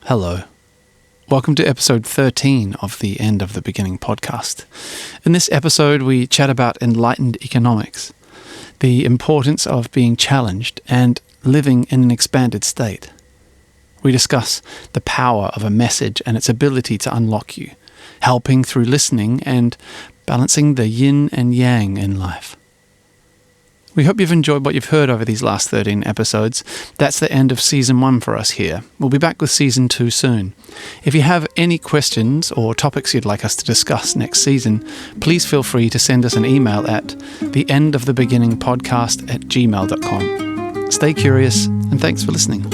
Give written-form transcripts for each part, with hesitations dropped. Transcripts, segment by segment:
Hello. Welcome to episode 13 of the End of the Beginning podcast. In this episode, we chat about enlightened economics, the importance of being challenged and living in an expanded state. We discuss the power of a message and its ability to unlock you, helping through listening and balancing the yin and yang in life. We hope you've enjoyed what you've heard over these last 13 episodes. That's the end of Season 1 for us here. We'll be back with Season 2 soon. If you have any questions or topics you'd like us to discuss next season, please feel free to send us an email at theendofthebeginningpodcast@gmail.com. Stay curious, and thanks for listening.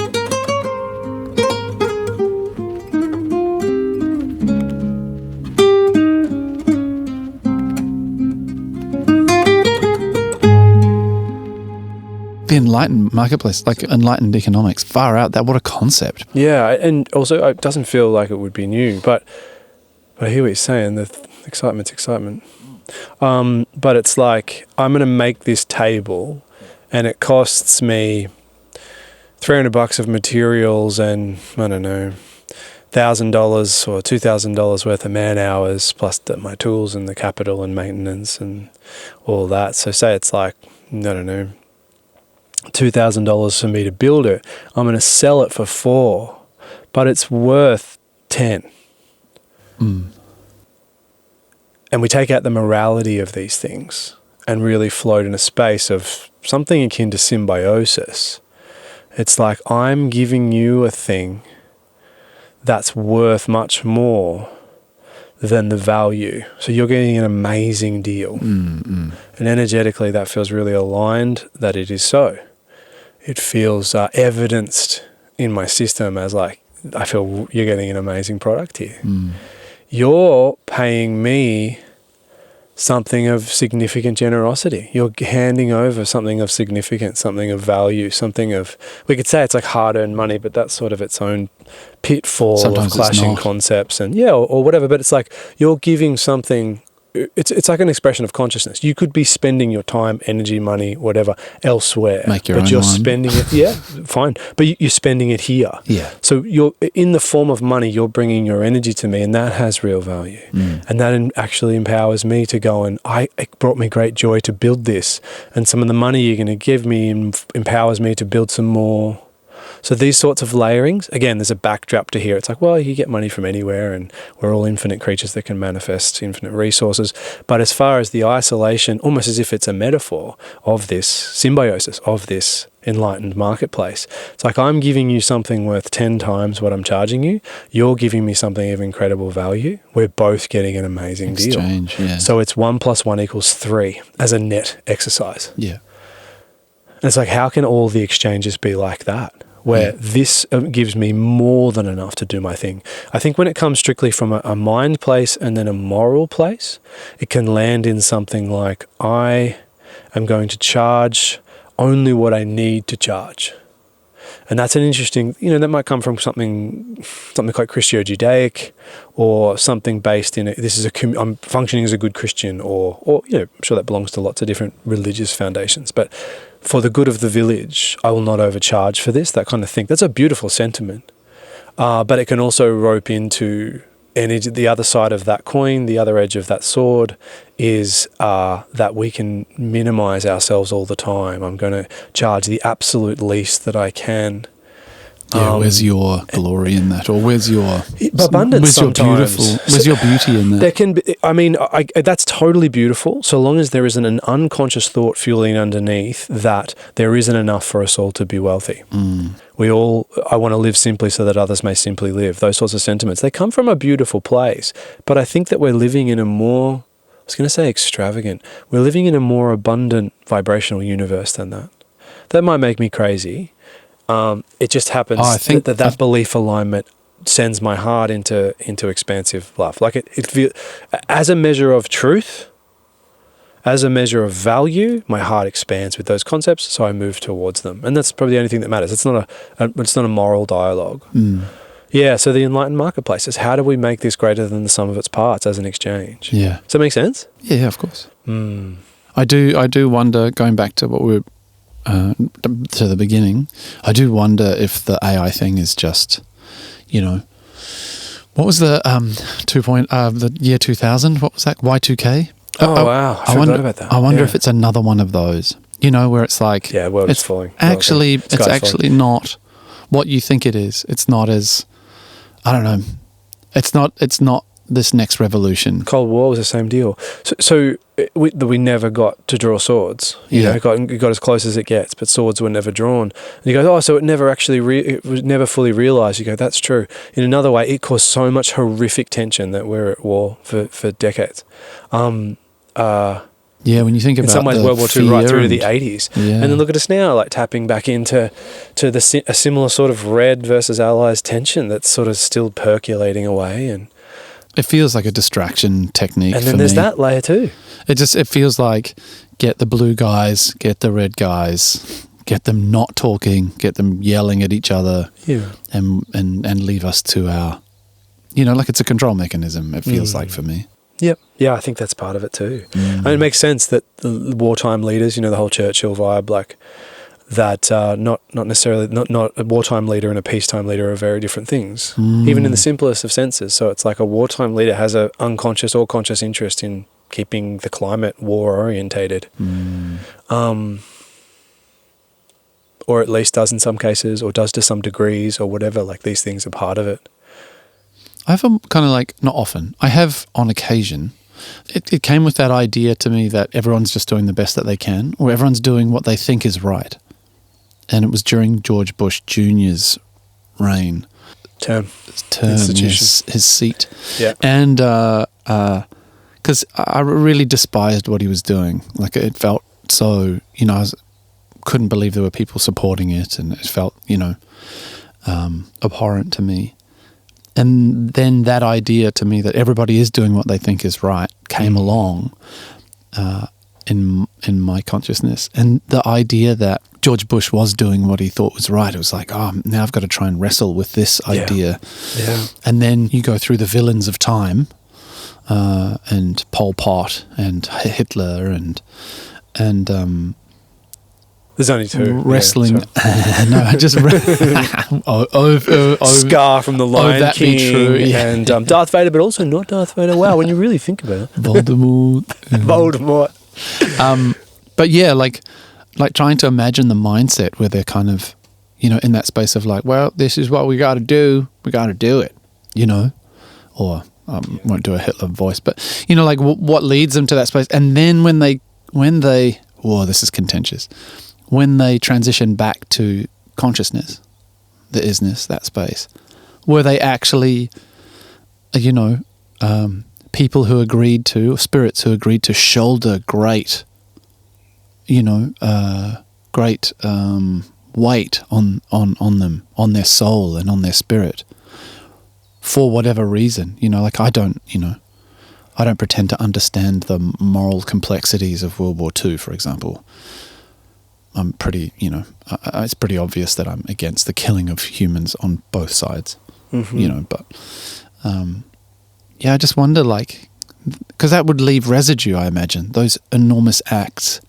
The enlightened marketplace, like enlightened economics, far out. What a concept. Yeah, and also it doesn't feel like it would be new, but I hear what you're saying. The excitement's excitement. But it's like, I'm going to make this table, and it costs me $300 of materials and, I don't know, $1,000 or $2,000 worth of man hours, plus my tools and the capital and maintenance and all that. So say it's like, I don't know, $2,000 for me to build it. I'm going to sell it for $4,000, but it's worth $10,000. And we take out the morality of these things and really float in a space of something akin to symbiosis. It's like, I'm giving you a thing that's worth much more than the value. So you're getting an amazing deal. And energetically, that feels really aligned that it is so. It feels evidenced in my system as like, I feel you're getting an amazing product here. You're paying me something of significant generosity. You're handing over something of significance, something of value, something of, we could say it's like hard-earned money, but that's sort of its own pitfall. Sometimes of clashing concepts and or whatever. But it's like you're giving something. It's like an expression of consciousness. You could be spending your time, energy, money, whatever, elsewhere. But you're spending it, fine. But you're spending it here. Yeah. So you're in the form of money, you're bringing your energy to me, and that has real value. And that actually empowers me to go and, it brought me great joy to build this. And some of the money you're going to give me empowers me to build some more. So these sorts of layerings, again, there's a backdrop to here. It's like, well, you get money from anywhere and we're all infinite creatures that can manifest infinite resources. But as far as the isolation, almost as if it's a metaphor of this symbiosis, of this enlightened marketplace. It's like, I'm giving you something worth 10 times what I'm charging you. You're giving me something of incredible value. We're both getting an amazing exchange, deal. Yeah. So it's 1 + 1 = 3 as a net exercise. Yeah. And it's like, how can all the exchanges be like that? Where this gives me more than enough to do my thing. I think when it comes strictly from a mind place and then a moral place, it can land in something like, I am going to charge only what I need to charge. And that's an interesting, that might come from something quite Christo-Judaic, or something based in I'm functioning as a good Christian, or I'm sure that belongs to lots of different religious foundations. But for the good of the village, I will not overcharge for this, that kind of thing. That's a beautiful sentiment. But it can also rope into energy. The other side of that coin, the other edge of that sword, is that we can minimize ourselves all the time. I'm going to charge the absolute least that I can. Where's your glory in that, or where's your abundance? Where's your beauty in that? There can be. That's totally beautiful, so long as there isn't an unconscious thought fueling underneath that there isn't enough for us all to be wealthy. I want to live simply so that others may simply live. Those sorts of sentiments, they come from a beautiful place, but I think that we're living in a more, I was going to say extravagant, we're living in a more abundant vibrational universe than that. That might make me crazy. It just happens that belief alignment sends my heart into expansive love. Like it feels, as a measure of truth, as a measure of value, my heart expands with those concepts, so I move towards them. And that's probably the only thing that matters. It's not a moral dialogue. Yeah, so the enlightened marketplace is, how do we make this greater than the sum of its parts as an exchange? Yeah. Does that make sense? Yeah, of course. I do wonder, going back to what we were to the beginning, I do wonder if the AI thing is just, you know, what was the the year 2000? What was that? Y2K? Oh, wow. I forgot about that. I wonder if it's another one of those, you know, where it's like, world is falling. Actually, it's actually not what you think it is. It's not as, I don't know. It's not this next revolution. Cold War was the same deal. So we never got to draw swords. You know, it got as close as it gets, but swords were never drawn. And you go, so it never actually, it was never fully realized. You go, that's true. In another way, it caused so much horrific tension that we're at war for decades. When you think about in some ways, World War II right through to the 80s. Yeah. And then look at us now, like tapping back into a similar sort of Red versus Allies tension that's sort of still percolating away. And it feels like a distraction technique. And then there's that layer too. It feels like get the blue guys, get the red guys, get them not talking, get them yelling at each other, and leave us to our, you know, like it's a control mechanism. It feels like for me. Yep. Yeah, I think that's part of it too. I mean, it makes sense that the wartime leaders, you know, the whole Churchill vibe, like that, not necessarily, not a wartime leader and a peacetime leader are very different things, even in the simplest of senses. So it's like a wartime leader has an unconscious or conscious interest in keeping the climate war orientated. Or at least does in some cases, or does to some degrees, or whatever. Like these things are part of it. I have kind of like, not often, I have on occasion, it came with that idea to me that everyone's just doing the best that they can, or everyone's doing what they think is right. And it was during George Bush Jr.'s reign. Term, his seat. Yeah. And because I really despised what he was doing. Like it felt so, you know, couldn't believe there were people supporting it, and it felt, you know, abhorrent to me. And then that idea to me that everybody is doing what they think is right came along in my consciousness. And the idea that George Bush was doing what he thought was right, it was like, now I've got to try and wrestle with this idea. Yeah. And then you go through the villains of time, and Pol Pot and Hitler and there's only two. Wrestling. Yeah, no, just Scar from the Lion that King be true, yeah. and Darth Vader, but also not Darth Vader. Wow, when you really think about it. Voldemort. But yeah, like trying to imagine the mindset where they're kind of, you know, in that space of like, well, this is what we got to do. We got to do it, you know, or won't do a Hitler voice, but you know, like what leads them to that space. And then when they, this is contentious. When they transition back to consciousness, the isness, that space, were they actually, you know, people who agreed to, or spirits who agreed to shoulder great, you know, great weight on them, on their soul and on their spirit, for whatever reason, you know, like I don't pretend to understand the moral complexities of World War II, for example. I'm pretty, you know, it's pretty obvious that I'm against the killing of humans on both sides, you know, but, I just wonder, like, because that would leave residue, I imagine, those enormous acts,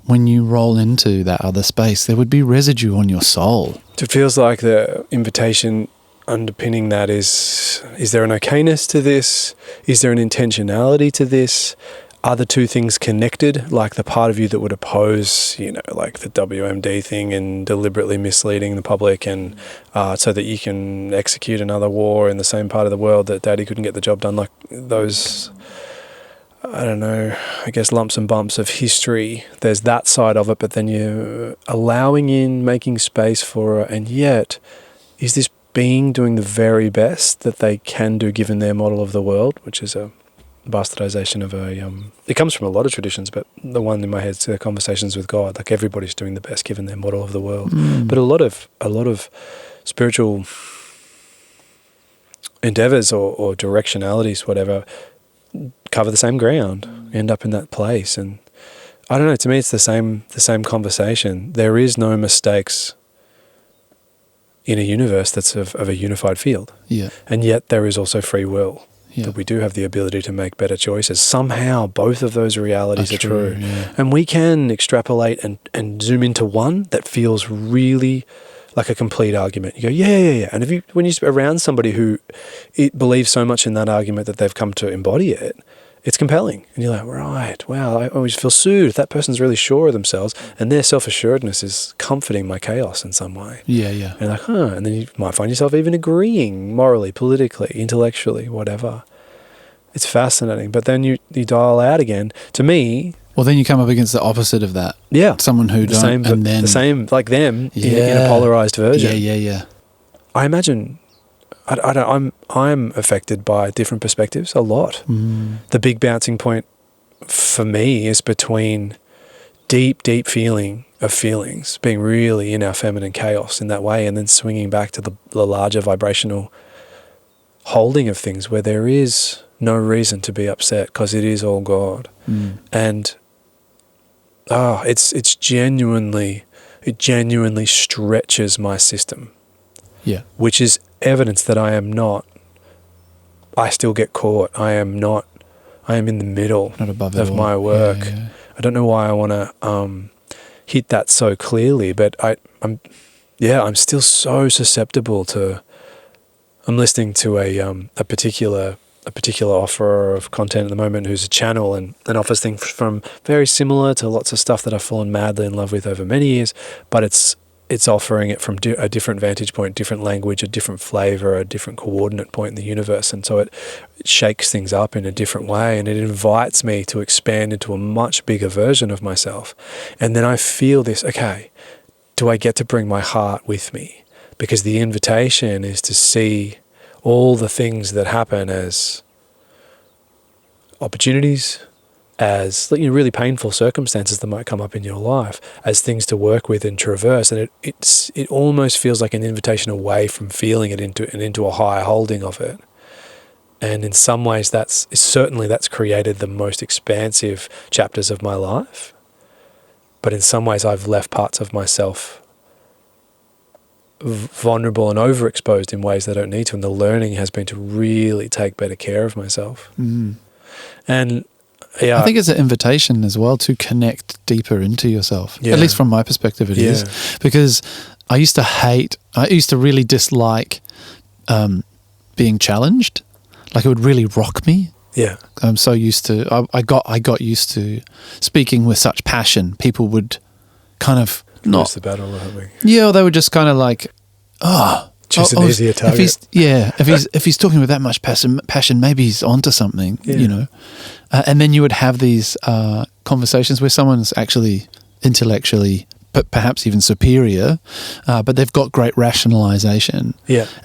when you roll into that other space, there would be residue on your soul. It feels like the invitation underpinning that is there an okayness to this? Is there an intentionality to this? Are the two things connected? Like the part of you that would oppose, you know, like the WMD thing and deliberately misleading the public and so that you can execute another war in the same part of the world that Daddy couldn't get the job done. Like those, I don't know, I guess lumps and bumps of history. There's that side of it, but then you're allowing in, making space for it. And yet, is this being doing the very best that they can do given their model of the world, which is a bastardization of it comes from a lot of traditions, but the one in my head is the conversations with God. Like everybody's doing the best given their model of the world. But a lot of spiritual endeavors or directionalities, whatever, cover the same ground, end up in that place. And I don't know, to me it's the same conversation. There is no mistakes in a universe that's of a unified field. Yeah. And yet there is also free will. Yeah. That we do have the ability to make better choices. Somehow both of those realities are true. Yeah. And we can extrapolate and zoom into one that feels really like a complete argument. You go, yeah. And when you're around somebody who believes so much in that argument that they've come to embody it, it's compelling. And you're like, right, wow, I always feel soothed. That person's really sure of themselves, and their self-assuredness is comforting my chaos in some way. Yeah. And you're like, and then you might find yourself even agreeing morally, politically, intellectually, whatever. It's fascinating. But then you dial out again. To me... Well, then you come up against the opposite of that. Yeah. Someone who the same, like them, in a polarized version. Yeah. I imagine... I'm affected by different perspectives a lot. The big bouncing point for me is between deep feeling of feelings, being really in our feminine chaos in that way, and then swinging back to the larger vibrational holding of things where there is no reason to be upset because it is all God. And it genuinely stretches my system. Yeah. Which is evidence that I still get caught. I am in the middle Not above of my work. Yeah. I don't know why I want to hit that so clearly, but I'm still so susceptible to... I'm listening to a particular offerer of content at the moment who's a channel and offers things from very similar to lots of stuff that I've fallen madly in love with over many years, but it's offering it from a different vantage point, different language, a different flavor, a different coordinate point in the universe. And so it shakes things up in a different way, and it invites me to expand into a much bigger version of myself. And then I feel this, okay, do I get to bring my heart with me? Because the invitation is to see all the things that happen as opportunities, as really painful circumstances that might come up in your life, as things to work with and traverse. And it almost feels like an invitation away from feeling it into a higher holding of it. And in some ways that's created the most expansive chapters of my life. But in some ways I've left parts of myself vulnerable and overexposed in ways that I don't need to. And the learning has been to really take better care of myself. And yeah, I think it's an invitation as well to connect deeper into yourself. Yeah. At least from my perspective, it is. Because I used to really dislike being challenged. Like, it would really rock me. Yeah. I'm so used to, I got used to speaking with such passion. People would kind of lose the battle, aren't we? Yeah, or they were just kind of like, just an easier target. If he's talking with that much passion, maybe he's onto something, you know. And then you would have these conversations where someone's actually intellectually, but perhaps even superior, but they've got great rationalization,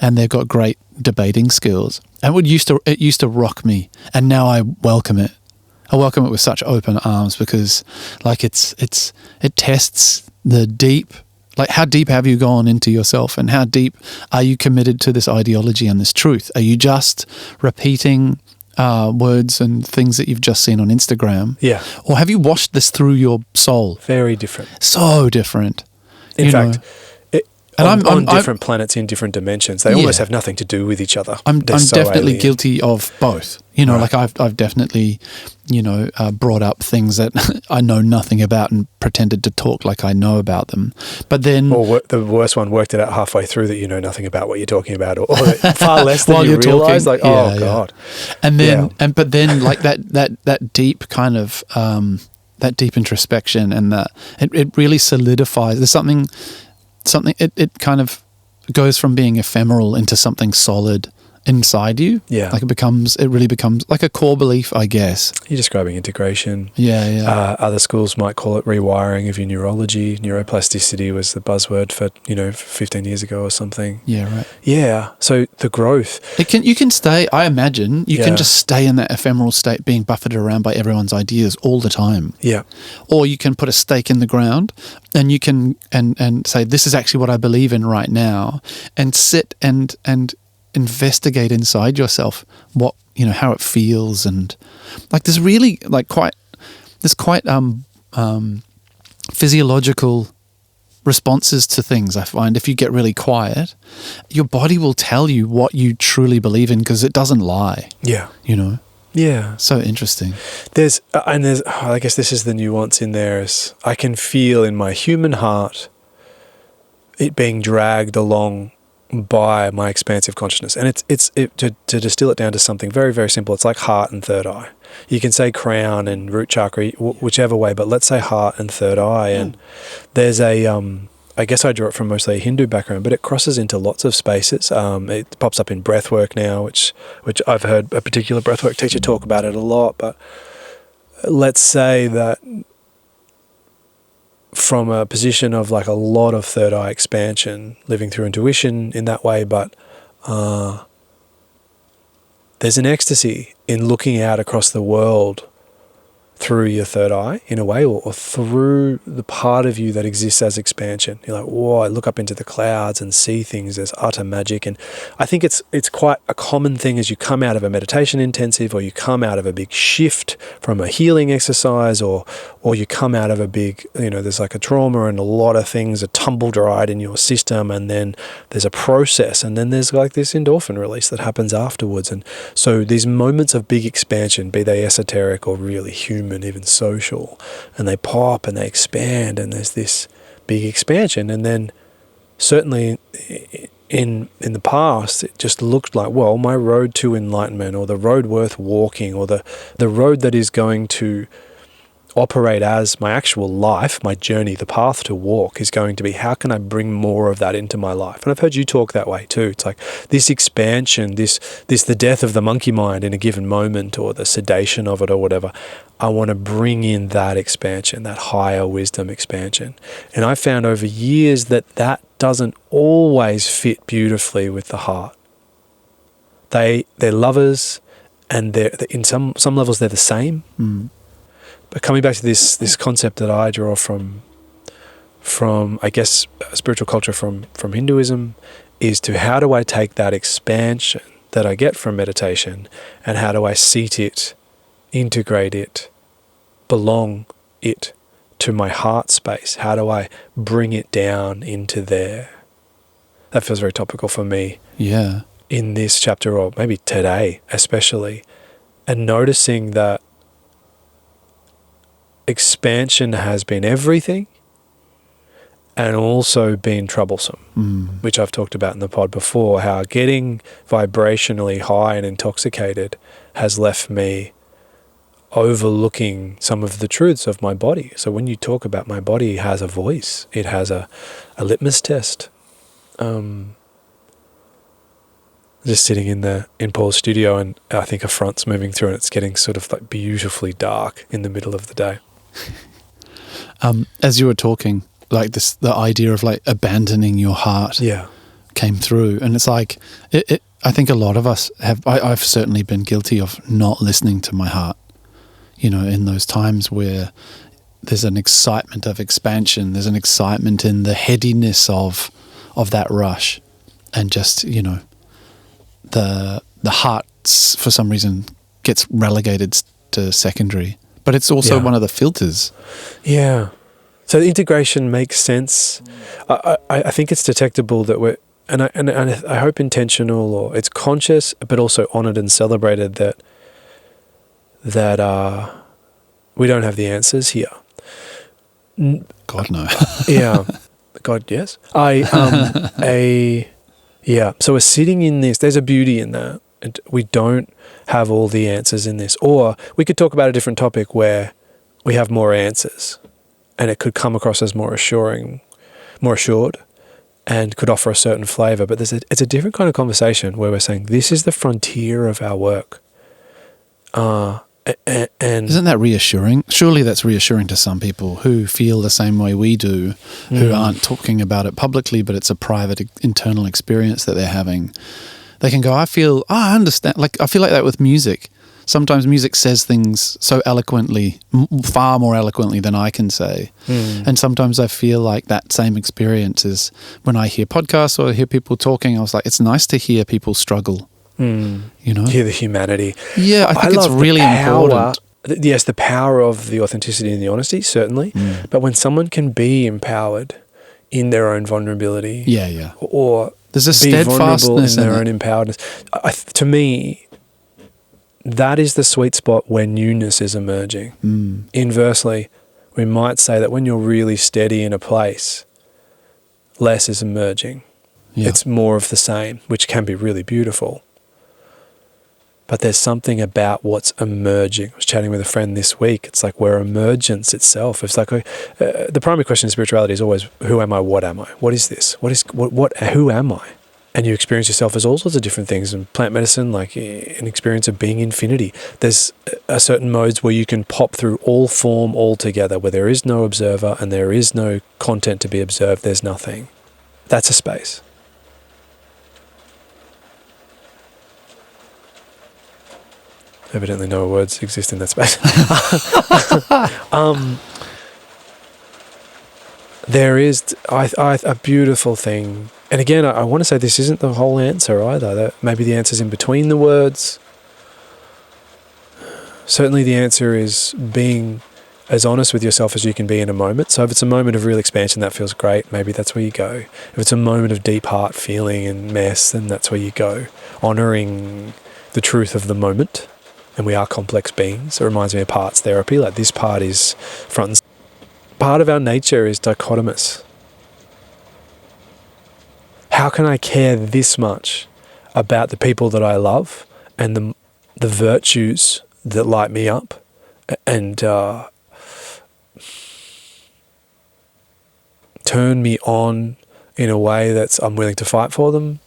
and they've got great debating skills. And it used to rock me, and now I welcome it. I welcome it with such open arms, because like it tests the deep. Like, how deep have you gone into yourself, and how deep are you committed to this ideology and this truth? Are you just repeating words and things that you've just seen on Instagram? Yeah. Or have you washed this through your soul? Very different. So different. In fact, on different planets in different dimensions, they almost have nothing to do with each other. I'm definitely guilty of both. You know, like I've definitely, brought up things that I know nothing about and pretended to talk like I know about them. But then, or the worst one, worked it out halfway through that you know nothing about what you're talking about, or far less than you realize. Like, God. And then, but then, like that deep kind of that deep introspection, and that it really solidifies. There's something. It kind of goes from being ephemeral into something solid inside you. Yeah. Like it really becomes like a core belief, I guess. You're describing integration. Yeah. Other schools might call it rewiring of your neurology. Neuroplasticity was the buzzword for, 15 years ago or something. Yeah, right. Yeah. So the growth. You can stay, I imagine, you can just stay in that ephemeral state, being buffeted around by everyone's ideas all the time. Yeah. Or you can put a stake in the ground, and you can and say, this is actually what I believe in right now, and sit and investigate inside yourself what, how it feels. And like there's really quite physiological responses to things. I find if you get really quiet, your body will tell you what you truly believe in, because it doesn't lie. Yeah. Yeah. So interesting. There's I guess this is the nuance in there, is I can feel in my human heart it being dragged along by my expansive consciousness. And to distill it down to something very, very simple, it's like heart and third eye. You can say crown and root chakra, whichever way, but let's say heart and third eye. And there's I guess I draw it from mostly a Hindu background, but it crosses into lots of spaces. It pops up in breathwork now, which I've heard a particular breathwork teacher talk about it a lot. But let's say that from a position of like a lot of third eye expansion, living through intuition in that way, but there's an ecstasy in looking out across the world through your third eye in a way, or through the part of you that exists as expansion. You're like, whoa, I look up into the clouds and see things as utter magic. And I think it's quite a common thing as you come out of a meditation intensive, or you come out of a big shift from a healing exercise, or you come out of a big, there's like a trauma and a lot of things are tumble dried in your system, and then there's a process, and then there's like this endorphin release that happens afterwards. And so these moments of big expansion, be they esoteric or really human, even social, and they pop and they expand, and there's this big expansion. And then certainly in the past, it just looked like, well, my road to enlightenment, or the road worth walking, or the road that is going to operate as my actual life, my journey, the path to walk, is going to be, how can I bring more of that into my life? And I've heard you talk that way too. It's like this expansion, the death of the monkey mind in a given moment, or the sedation of it, or whatever. I want to bring in that expansion, that higher wisdom expansion. And I found over years that doesn't always fit beautifully with the heart. They're lovers, and they're in some levels they're the same. But coming back to this concept that I draw from I guess spiritual culture, from Hinduism, is to how do I take that expansion that I get from meditation, and how do I seat it, integrate it, belong it to my heart space? How do I bring it down into there? That feels very topical for me. Yeah. In this chapter, or maybe today especially, and noticing that expansion has been everything and also been troublesome, which I've talked about in the pod before, how getting vibrationally high and intoxicated has left me overlooking some of the truths of my body. So when you talk about my body, it has a voice, it has a litmus test. Just sitting in Paul's studio, and I think a front's moving through, and it's getting sort of like beautifully dark in the middle of the day. As you were talking, like the idea of like abandoning your heart came through, and it's like I think a lot of us have. I've certainly been guilty of not listening to my heart. In those times where there's an excitement of expansion, there's an excitement in the headiness of that rush, and just the heart for some reason gets relegated to secondary. But it's also one of the filters. Yeah. So the integration makes sense. I think it's detectable that we're, and I hope intentional, or it's conscious, but also honored and celebrated that we don't have the answers here. God, no. Yeah. God, yes. So we're sitting in this. There's a beauty in that. And we don't have all the answers in this. Or we could talk about a different topic where we have more answers, and it could come across as more assured, and could offer a certain flavor. But it's a different kind of conversation where we're saying, this is the frontier of our work. And isn't that reassuring? Surely that's reassuring to some people who feel the same way we do, who aren't talking about it publicly, but it's a private internal experience that they're having. They can go, I understand. Like, I feel like that with music. Sometimes music says things so eloquently, far more eloquently than I can say. And sometimes I feel like that same experience is when I hear podcasts or I hear people talking, I was like, it's nice to hear people struggle. Hear the humanity. Yeah, I think it's really important. Yes, the power of the authenticity and the honesty, certainly. But when someone can be empowered in their own vulnerability, or there's a be vulnerable steadfastness in their own empoweredness, to me, that is the sweet spot where newness is emerging. Inversely, we might say that when you're really steady in a place, less is emerging. Yeah. It's more of the same, which can be really beautiful. But there's something about what's emerging. I was chatting with a friend this week. It's like where emergence itself. It's like the primary question in spirituality is always, who am I? What am I? What is this? Who am I? And you experience yourself as all sorts of different things. In plant medicine, like an experience of being infinity. There's a certain modes where you can pop through all form altogether, where there is no observer and there is no content to be observed. There's nothing. That's a space. Evidently no words exist in that space. There is a beautiful thing. And again, I want to say this isn't the whole answer either. That maybe the answer's in between the words. Certainly the answer is being as honest with yourself as you can be in a moment. So if it's a moment of real expansion, that feels great. Maybe that's where you go. If it's a moment of deep heart feeling and mess, then that's where you go. Honouring the truth of the moment. And we are complex beings. It reminds me of parts therapy. Like this part is front and center. Part of our nature is dichotomous. How can I care this much about the people that I love and the virtues that light me up and turn me on in a way that I'm willing to fight for them?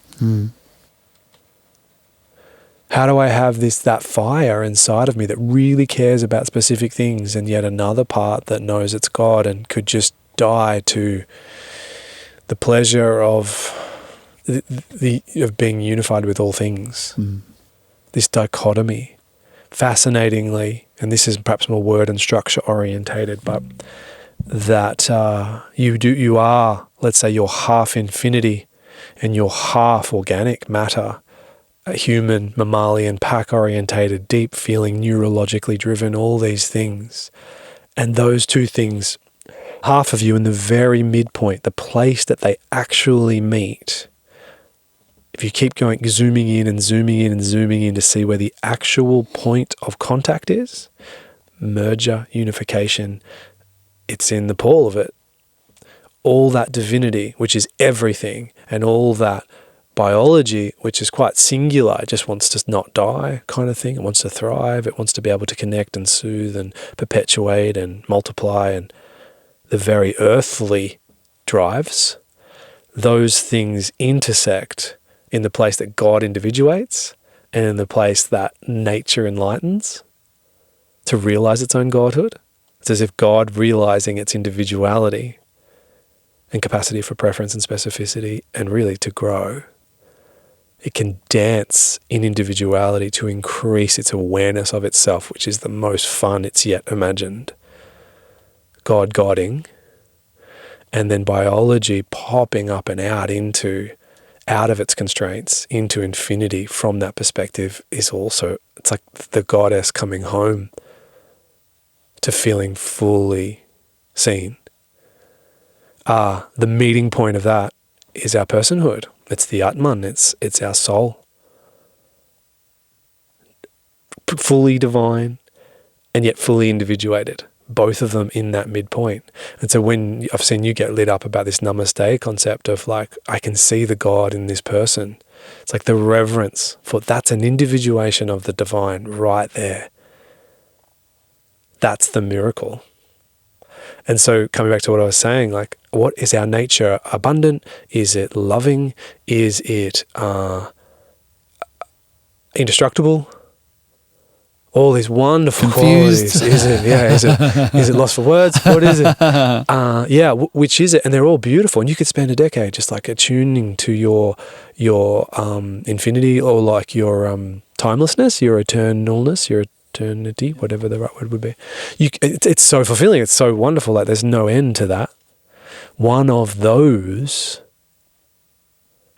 How do I have that fire inside of me that really cares about specific things, and yet another part that knows it's God and could just die to the pleasure of of being unified with all things? This dichotomy, fascinatingly, and this is perhaps more word and structure orientated, but that you are, let's say, you're half infinity and you're half organic matter. A human, mammalian, pack-orientated, deep-feeling, neurologically driven, all these things. And those two things, half of you in the very midpoint, the place that they actually meet, if you keep going, zooming in and zooming in and zooming in to see where the actual point of contact is, merger, unification, it's in the pole of it. All that divinity, which is everything, and all that biology, which is quite singular, it just wants to not die kind of thing. It wants to thrive. It wants to be able to connect and soothe and perpetuate and multiply, and the very earthly drives. Those things intersect in the place that God individuates and in the place that nature enlightens to realize its own godhood. It's as if God realizing its individuality and capacity for preference and specificity and really to grow. It can dance in individuality to increase its awareness of itself, which is the most fun it's yet imagined. God-godding, and then biology popping up and out of its constraints into infinity from that perspective is also, it's like the goddess coming home to feeling fully seen. The meeting point of that is our personhood. It's the Atman, it's our soul. Fully divine and yet fully individuated. Both of them in that midpoint. And so when I've seen you get lit up about this namaste concept of like, I can see the God in this person. It's like the reverence for that's an individuation of the divine right there. That's the miracle. And so coming back to what I was saying, like, what is our nature? Abundant? Is it loving? Is it indestructible? All these wonderful Confused. qualities. Is it lost for words? What is it? Which is it? And they're all beautiful. And you could spend a decade just like attuning to your infinity, or like your timelessness, your eternalness, your eternity, whatever the right word would be. It's so fulfilling. It's so wonderful. Like there's no end to that. One of those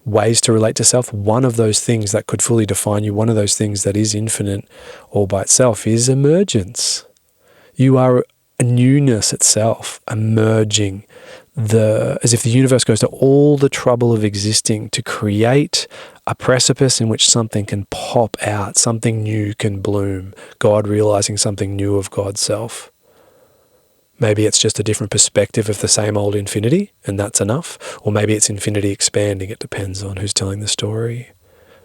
ways to relate to self, one of those things that could fully define you, one of those things that is infinite all by itself is emergence. You are a newness itself, emerging, as if the universe goes to all the trouble of existing to create a precipice in which something can pop out, something new can bloom, God realizing something new of God's self. Maybe it's just a different perspective of the same old infinity, and that's enough. Or maybe it's infinity expanding. It depends on who's telling the story.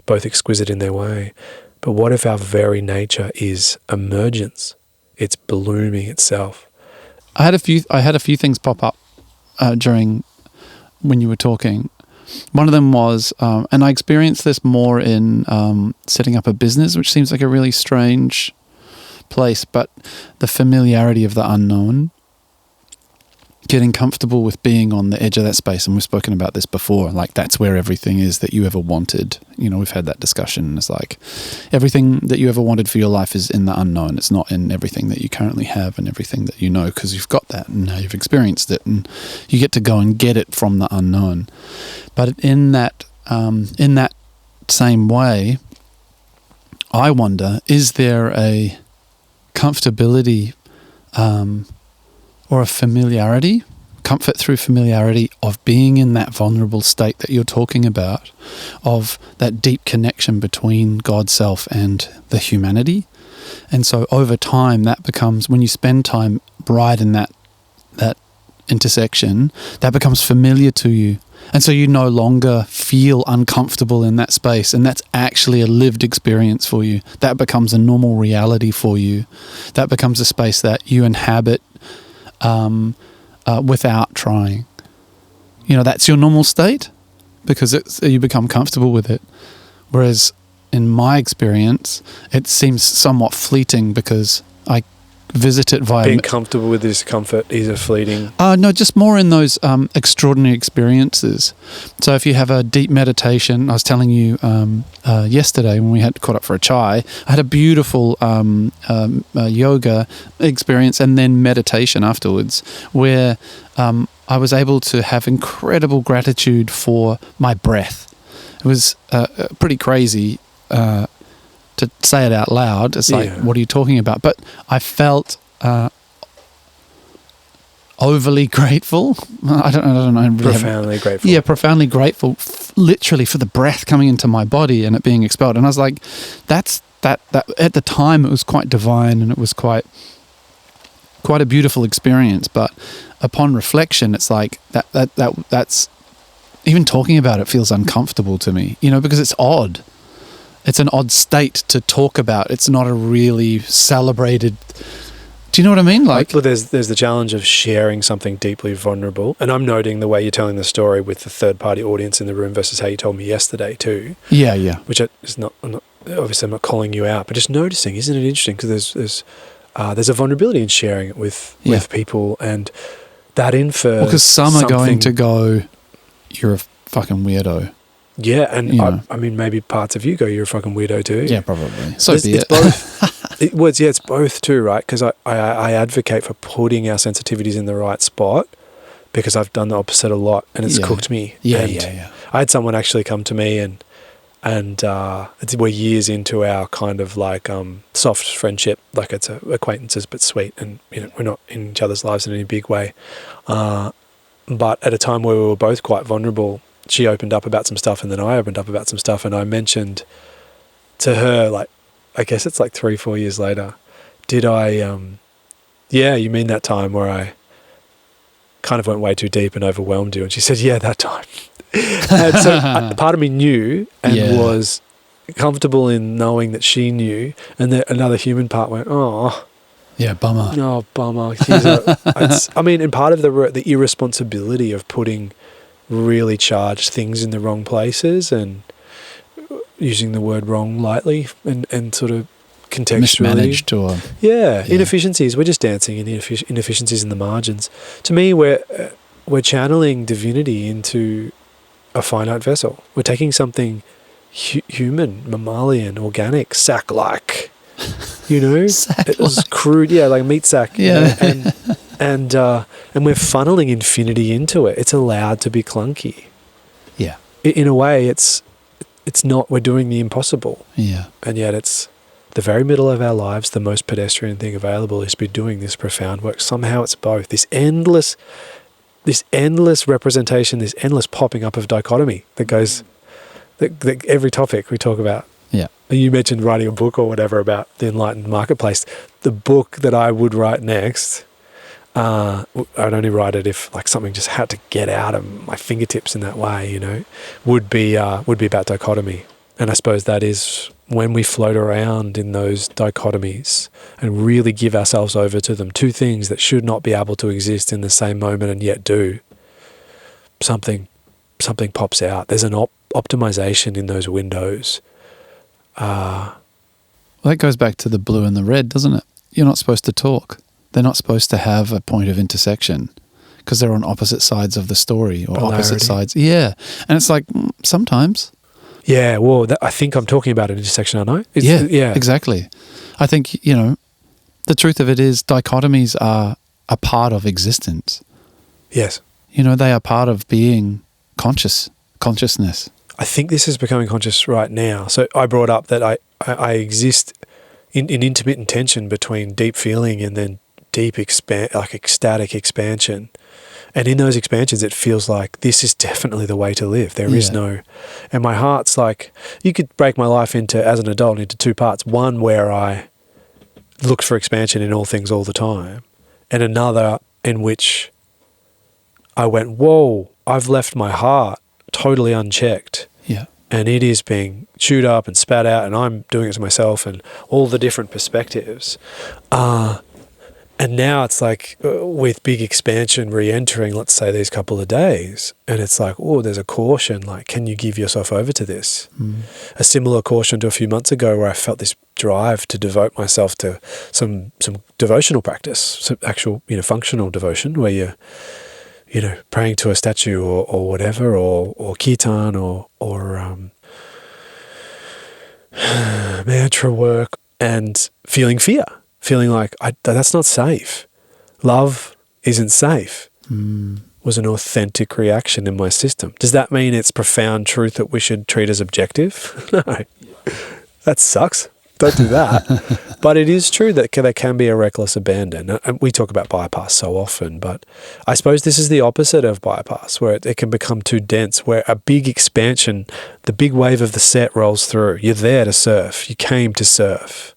Both exquisite in their way. But what if our very nature is emergence? It's blooming itself. I had a few things pop up during when you were talking. One of them was, and I experienced this more in setting up a business, which seems like a really strange place, but the familiarity of the unknown, getting comfortable with being on the edge of that space. And we've spoken about this before, like that's where everything is that you ever wanted. You know, we've had that discussion. It's like everything that you ever wanted for your life is in the unknown. It's not in everything that you currently have and everything that you know, because you've got that and now you've experienced it and you get to go and get it from the unknown. But in that same way, I wonder, is there a comfortability or a familiarity, comfort through familiarity of being in that vulnerable state that you're talking about, of that deep connection between God's self and the humanity? And so over time, that becomes, when you spend time right in that intersection, that becomes familiar to you. And so you no longer feel uncomfortable in that space, and that's actually a lived experience for you. That becomes a normal reality for you. That becomes a space that you inhabit without trying. You know, that's your normal state because you become comfortable with it. Whereas in my experience, it seems somewhat fleeting because I visit it via... Being comfortable with discomfort is a fleeting... No, just more in those extraordinary experiences. So if you have a deep meditation, I was telling you yesterday when we had caught up for a chai, I had a beautiful yoga experience and then meditation afterwards where I was able to have incredible gratitude for my breath. It was pretty crazy to say it out loud. It's like, what are you talking about? But I felt overly grateful. I don't know. Really profoundly grateful. Yeah, profoundly grateful, literally for the breath coming into my body and it being expelled. And I was like, that at the time it was quite divine and it was quite a beautiful experience. But upon reflection, it's like that's even talking about it feels uncomfortable to me, you know, because it's odd. It's an odd state to talk about. It's not a really celebrated... Do you know what I mean? Like, well, there's the challenge of sharing something deeply vulnerable. And I'm noting the way you're telling the story with the third-party audience in the room versus how you told me yesterday too. Yeah, yeah. Which is not obviously I'm not calling you out, but just noticing, isn't it interesting? Because there's a vulnerability in sharing it with people, and that infers... because some are going to go, you're a fucking weirdo. Yeah, and I mean, maybe parts of you go, you're a fucking weirdo too. Yeah, probably. So be it. It's both. It's both too, right? Because I advocate for putting our sensitivities in the right spot because I've done the opposite a lot and it's cooked me. Yeah. I had someone actually come to me and we're years into our kind of like soft friendship, like it's acquaintances but sweet, and you know we're not in each other's lives in any big way. But at a time where we were both quite vulnerable, she opened up about some stuff and then I opened up about some stuff, and I mentioned to her, like, I guess it's like 3-4 years later, did I, you mean that time where I kind of went way too deep and overwhelmed you? And she said, yeah, that time. And so part of me knew and was comfortable in knowing that she knew, and that another human part went, oh. Yeah, bummer. Oh, bummer. And part of the irresponsibility of putting really charged things in the wrong places and using the word wrong lightly and sort of contextually. Mismanaged or... Yeah, inefficiencies. We're just dancing in inefficiencies in the margins. To me, we're channeling divinity into a finite vessel. We're taking something human, mammalian, organic, sack-like, you know? Sack-like. It was crude, like meat sack. Yeah. You know? And we're funneling infinity into it. It's allowed to be clunky. Yeah. In a way, it's not, we're doing the impossible. Yeah. And yet it's the very middle of our lives, the most pedestrian thing available is to be doing this profound work. Somehow it's both. This endless representation, this endless popping up of dichotomy that goes, that every topic we talk about. Yeah. You mentioned writing a book or whatever about the enlightened marketplace. The book that I would write next, I'd only write it if like something just had to get out of my fingertips in that way, you know, would be about dichotomy. And I suppose that is when we float around in those dichotomies and really give ourselves over to them, two things that should not be able to exist in the same moment and yet do, something pops out. There's an optimization in those windows. Well, that goes back to the blue and the red, doesn't it? You're not supposed to talk. They're not supposed to have a point of intersection because they're on opposite sides of the story or Polarity. opposite sides. Yeah. And it's like, sometimes. Yeah, well, I think I'm talking about an intersection, aren't I? Yeah, exactly. I think, you know, the truth of it is dichotomies are a part of existence. Yes. You know, they are part of being consciousness. I think this is becoming conscious right now. So I brought up that I exist in intermittent tension between deep feeling and then deep ecstatic expansion. And in those expansions, it feels like this is definitely the way to live. There is no, and my heart's like, you could break my life into, as an adult, into two parts. One where I looked for expansion in all things all the time, and another in which I went, whoa, I've left my heart totally unchecked. Yeah. And it is being chewed up and spat out, and I'm doing it to myself, and all the different perspectives. And now it's like with big expansion re-entering, let's say these couple of days, and it's like, oh, there's a caution, like, can you give yourself over to this? A similar caution to a few months ago where I felt this drive to devote myself to some devotional practice, some actual, you know, functional devotion where you're, you know, praying to a statue or whatever, or kirtan or mantra work, and feeling fear. Feeling like that's not safe. Love isn't safe. Was an authentic reaction in my system. Does that mean it's profound truth that we should treat as objective? No. That sucks. Don't do that. But it is true that there can be a reckless abandon. And we talk about bypass so often, but I suppose this is the opposite of bypass, where it can become too dense, where a big expansion, the big wave of the set rolls through. You're there to surf. You came to surf.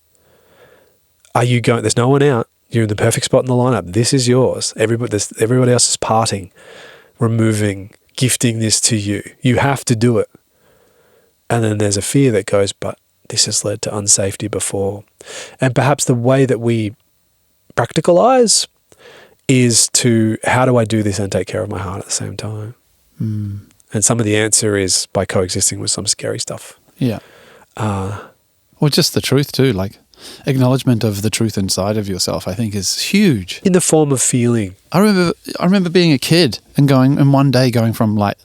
Are you going? There's no one out. You're in the perfect spot in the lineup. This is yours. Everybody else is parting, removing, gifting this to you. You have to do it. And then there's a fear that goes, but this has led to unsafety before. And perhaps the way that we practicalize is to, how do I do this and take care of my heart at the same time? And some of the answer is by coexisting with some scary stuff. Yeah. Well, just the truth too, like acknowledgement of the truth inside of yourself, I think is huge. In the form of feeling. I remember being a kid and one day going from like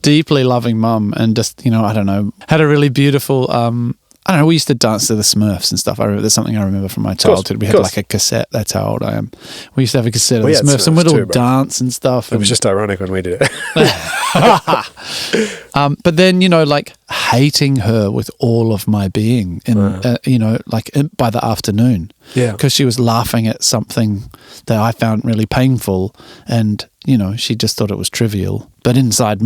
deeply loving mum and just, you know, I don't know, had a really beautiful, I don't know, we used to dance to the Smurfs and stuff. There's something I remember from my childhood. We had like a cassette. That's how old I am. We used to have a cassette of the Smurfs and we'd all dance and stuff. It was just ironic when we did it. But then, you know, like hating her with all of my being, you know, like by the afternoon. Yeah. Because she was laughing at something that I found really painful and, you know, she just thought it was trivial. But inside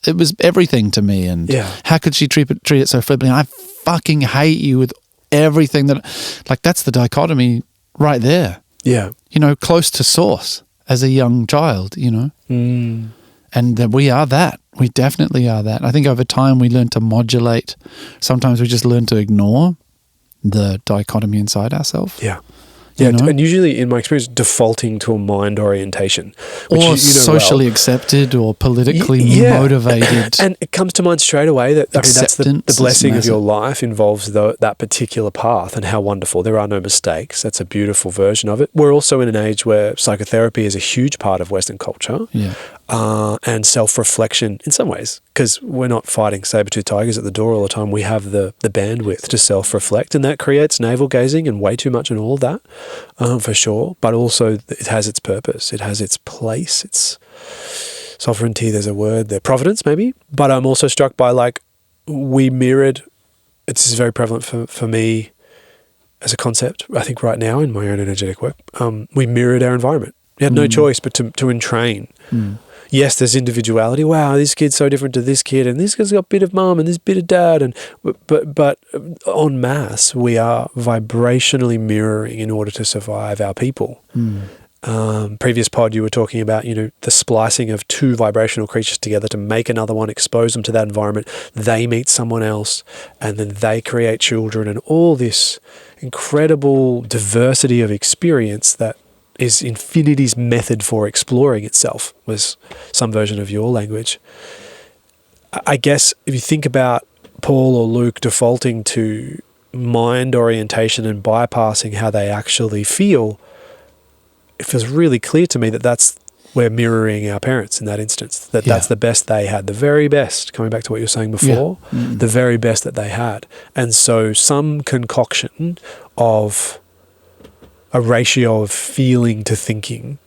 it was everything to me. And how could she treat it so flippantly? I fucking hate you with everything like that's the dichotomy right there. Yeah. You know, close to source as a young child, you know. And that we are that. We definitely are that. I think over time we learn to modulate. Sometimes we just learn to ignore the dichotomy inside ourselves. Yeah. Yeah, you know? And usually in my experience, defaulting to a mind orientation. Which or socially accepted or politically motivated. And it comes to mind straight away that that's the blessing of your life involves that particular path and how wonderful. There are no mistakes. That's a beautiful version of it. We're also in an age where psychotherapy is a huge part of Western culture. Yeah. And self-reflection in some ways, because we're not fighting saber-toothed tigers at the door all the time. We have the bandwidth to self-reflect, and that creates navel-gazing and way too much and all of that, for sure. But also it has its purpose. It has its place. Its sovereignty, there's a word there. Providence, maybe. But I'm also struck by, like, we mirrored, this is very prevalent for me as a concept, I think right now in my own energetic work, we mirrored our environment. We had no choice but to entrain. Yes, there's individuality. Wow, this kid's so different to this kid, and this kid's got a bit of mum and this bit of dad, but en masse, we are vibrationally mirroring in order to survive our people. Previous pod, you were talking about, the splicing of two vibrational creatures together to make another one, expose them to that environment. They meet someone else, and then they create children, and all this incredible diversity of experience that is infinity's method for exploring itself, was some version of your language. I guess if you think about Paul or Luke defaulting to mind orientation and bypassing how they actually feel, it feels really clear to me that we're mirroring our parents in that instance, that's the best they had, the very best, coming back to what you were saying before, the very best that they had. And so some concoction of a ratio of feeling to thinking,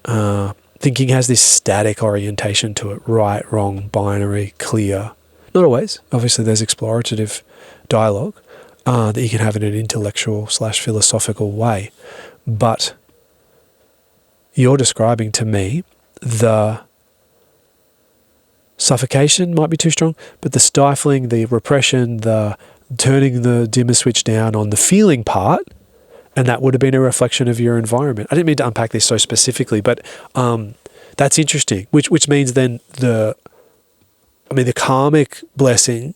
thinking has this static orientation to it, right, wrong, binary, clear. Not always. Obviously, there's explorative dialogue that you can have in an intellectual/philosophical way. But you're describing to me the suffocation, might be too strong, but the stifling, the repression, the turning the dimmer switch down on the feeling part, and that would have been a reflection of your environment. I didn't mean to unpack this so specifically, but that's interesting, which means then the karmic blessing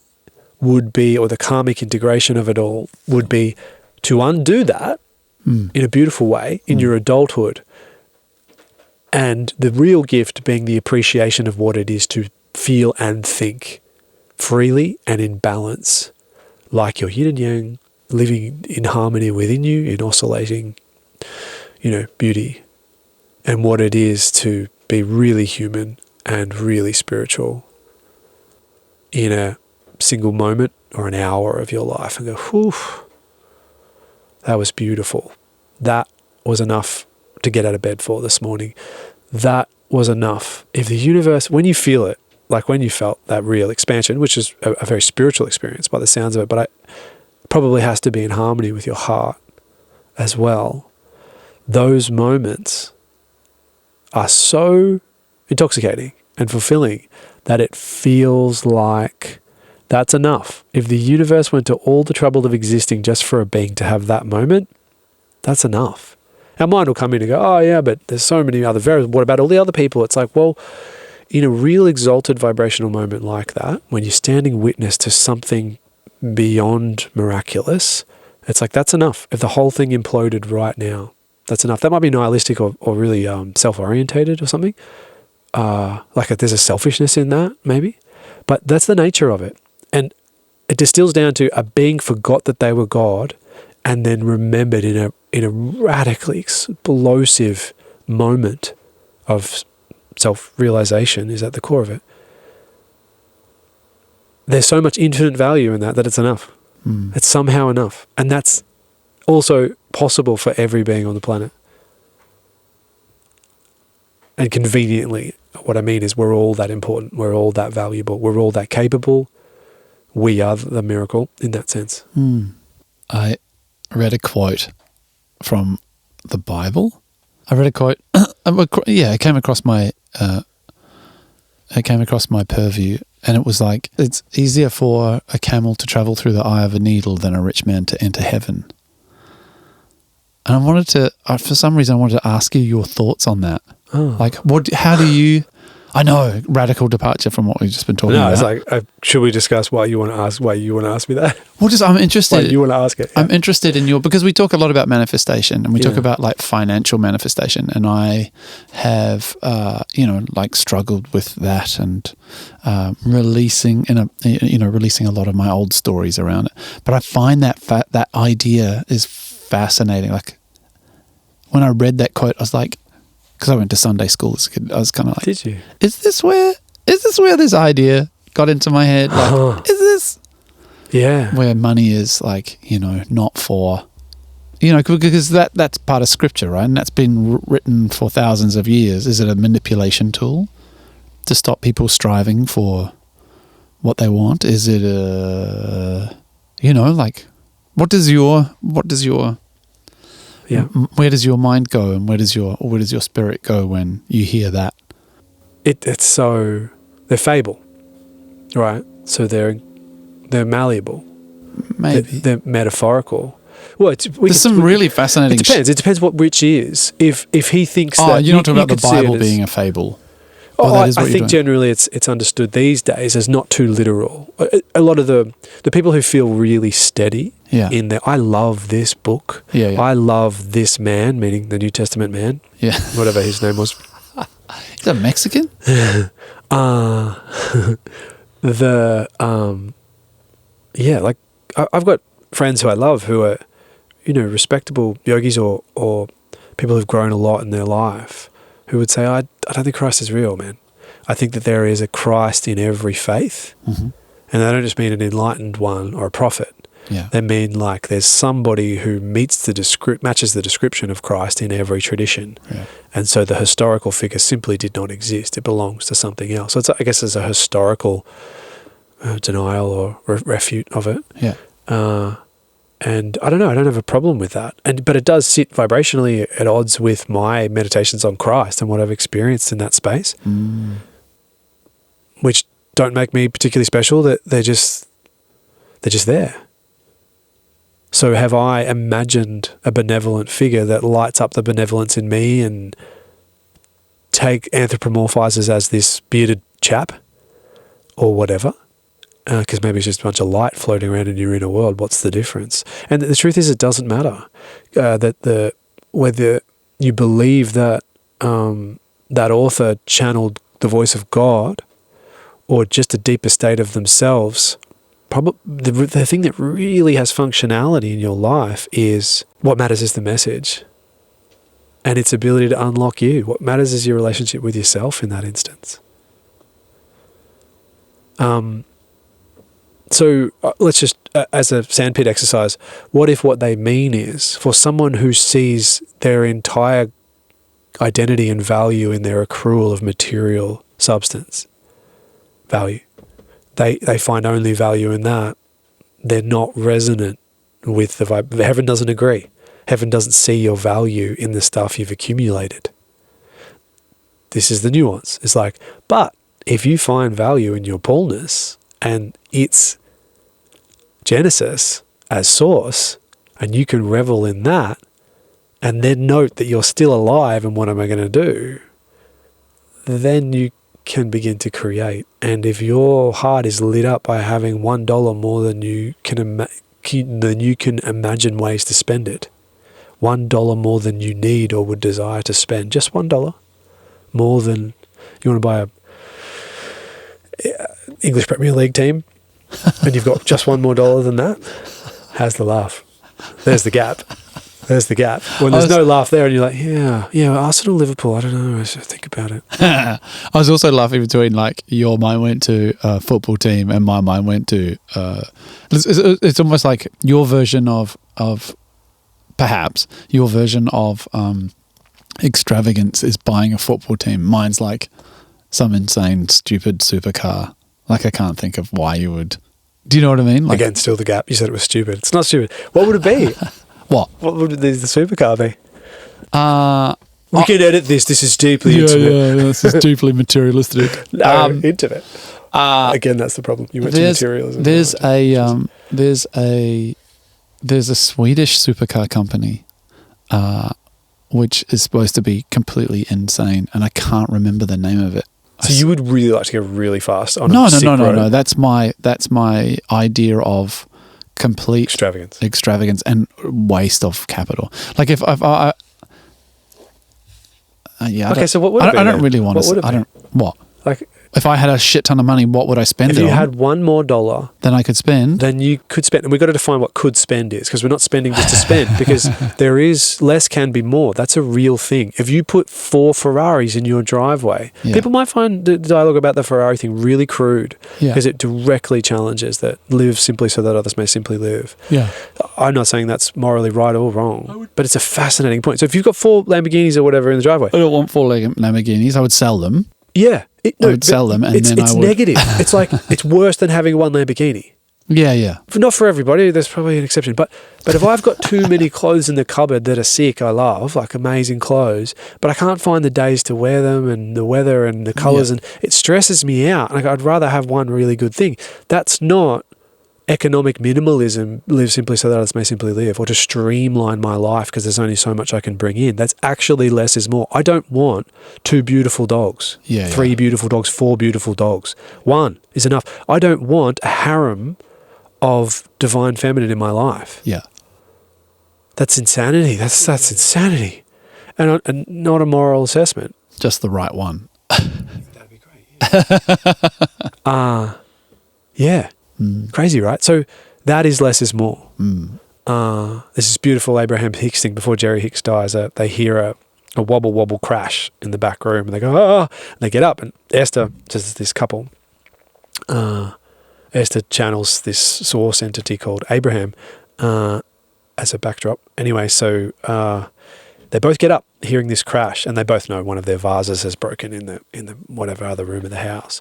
would be, or the karmic integration of it all would be to undo that in a beautiful way in your adulthood. And the real gift being the appreciation of what it is to feel and think freely and in balance, like your yin and yang, living in harmony within you, in oscillating, beauty, and what it is to be really human and really spiritual in a single moment or an hour of your life, and go, whew, that was beautiful. That was enough to get out of bed for this morning. That was enough. If the universe, when you feel it, like when you felt that real expansion, which is a very spiritual experience by the sounds of it, but it probably has to be in harmony with your heart as well. Those moments are so intoxicating and fulfilling that it feels like that's enough. If the universe went to all the trouble of existing just for a being to have that moment, that's enough. Our mind will come in and go, oh yeah, but there's so many other variables. What about all the other people? It's like, well, in a real exalted vibrational moment like that, when you're standing witness to something beyond miraculous, it's like, that's enough. If the whole thing imploded right now, that's enough. That might be nihilistic or really self-orientated or something. There's a selfishness in that, maybe. But that's the nature of it. And it distills down to a being forgot that they were God and then remembered in a radically explosive moment of self-realization is at the core of it. There's so much infinite value in that it's enough. It's somehow enough. And that's also possible for every being on the planet. And conveniently, what I mean is we're all that important. We're all that valuable. We're all that capable. We are the miracle in that sense. I read a quote from the Bible. I read a quote. It came across my purview, and it was like, it's easier for a camel to travel through the eye of a needle than a rich man to enter heaven. And I wanted to, for some reason, I wanted to ask you your thoughts on that. Oh. Like, how do you? I know, radical departure from what we've just been talking about. No, it's like, should we discuss why you want to ask me that? Well, I'm interested. Why you want to ask it? Yeah. I'm interested in because we talk a lot about manifestation, and we talk about like financial manifestation, and I have, struggled with that and releasing a lot of my old stories around it. But I find that idea is fascinating. Like when I read that quote, I was like, because I went to Sunday school as a kid, I was kind of like, did you? Is this where this idea got into my head? Like, is this where money is like, not for, because that's part of scripture, right? And that's been written for thousands of years. Is it a manipulation tool to stop people striving for what they want? Is it where does your mind go, and where does your spirit go when you hear that? It's so, they're fable, right? So they're malleable. Maybe they're metaphorical. Well, there's some really fascinating. It depends. It depends what rich is. If he thinks that you're not talking about the Bible as, being a fable. I think generally it's understood these days as not too literal. A lot of the people who feel really steady in there, I love this book. I love this man, meaning the New Testament man. Yeah. Whatever his name was. Is that Mexican? Like I've got friends who I love who are, respectable yogis or people who've grown a lot in their life, who would say, I don't think Christ is real, man. I think that there is a Christ in every faith. Mm-hmm. And they don't just mean an enlightened one or a prophet. Yeah. They mean like there's somebody who matches the description of Christ in every tradition. Yeah. And so the historical figure simply did not exist. It belongs to something else. So I guess there's a historical denial or refute of it. Yeah. And I don't know, I don't have a problem with that. But it does sit vibrationally at odds with my meditations on Christ and what I've experienced in that space, which don't make me particularly special. That they're just there. So have I imagined a benevolent figure that lights up the benevolence in me and anthropomorphizes as this bearded chap or whatever? Because maybe it's just a bunch of light floating around in your inner world. What's the difference? And the truth is, it doesn't matter whether you believe that that author channeled the voice of God or just a deeper state of themselves. Probably the thing that really has functionality in your life is what matters is the message and its ability to unlock you. What matters is your relationship with yourself in that instance. So let's just, as a sandpit exercise, what if what they mean is for someone who sees their entire identity and value in their accrual of material substance value, they find only value in that, they're not resonant with the vibe. Heaven doesn't agree. Heaven doesn't see your value in the stuff you've accumulated. This is the nuance. It's like, but if you find value in your Paulness and its Genesis as source, and you can revel in that, and then note that you're still alive and what am I going to do, then you can begin to create. And if your heart is lit up by having $1 more than you can imagine ways to spend it, $1 more than you need or would desire to spend, just $1 more than you want to buy a English Premier League team, and you've got just $1 more than that, how's the laugh? There's the gap. There's the gap. When there's no laugh there and you're like, yeah, Arsenal, Liverpool, I don't know, I should think about it. I was also laughing between like your mind went to a football team and my mind went to, it's almost like your version of perhaps your version of extravagance is buying a football team. Mine's like some insane, stupid supercar. Like I can't think of why you would. Do you know what I mean? Like, again, still the gap. You said it was stupid. It's not stupid. What would it be? What? What would the supercar be? We can edit this. This is deeply intimate. Yeah, this is deeply materialistic. Intimate. Again, that's the problem. You went to materialism. There's a Swedish supercar company, which is supposed to be completely insane, and I can't remember the name of it. So you would really like to go really fast on no. That's my idea of complete extravagance and waste of capital. Like if I so what would it be? I don't really want to. Like if I had a shit ton of money, what would I spend it on? If you had $1 more then I could spend. Then you could spend, and we've got to define what could spend is, because we're not spending just to spend, because there is less can be more. That's a real thing. If you put 4 Ferraris in your driveway, people might find the dialogue about the Ferrari thing really crude, because it directly challenges that live simply so that others may simply live. Yeah, I'm not saying that's morally right or wrong, but it's a fascinating point. So if you've got 4 Lamborghinis or whatever in the driveway, I don't want 4 Lamborghinis. I would sell them. Yeah. I would sell them, and then I would... negative. It's like, it's worse than having 1 Lamborghini. Yeah. Not for everybody, there's probably an exception. But if I've got too many clothes in the cupboard that are sick, I love, like amazing clothes, but I can't find the days to wear them and the weather and the colours, and it stresses me out. Like I'd rather have one really good thing. That's not economic minimalism, live simply so that others may simply live, or to streamline my life because there's only so much I can bring in. That's actually less is more. I don't want 2 beautiful dogs, 3 beautiful dogs, 4 beautiful dogs. 1 is enough. I don't want a harem of divine feminine in my life. Yeah. That's insanity. That's insanity. And not a moral assessment. Just the right one. That'd be great. Yeah. Crazy, right? So that is less is more. This is beautiful Abraham Hicks thing. Before Jerry Hicks dies, they hear a wobble wobble crash in the back room, and they go, oh, and they get up, and Esther, just this couple, Esther channels this source entity called Abraham as a backdrop. Anyway, so they both get up hearing this crash, and they both know one of their vases has broken in the whatever other room of the house.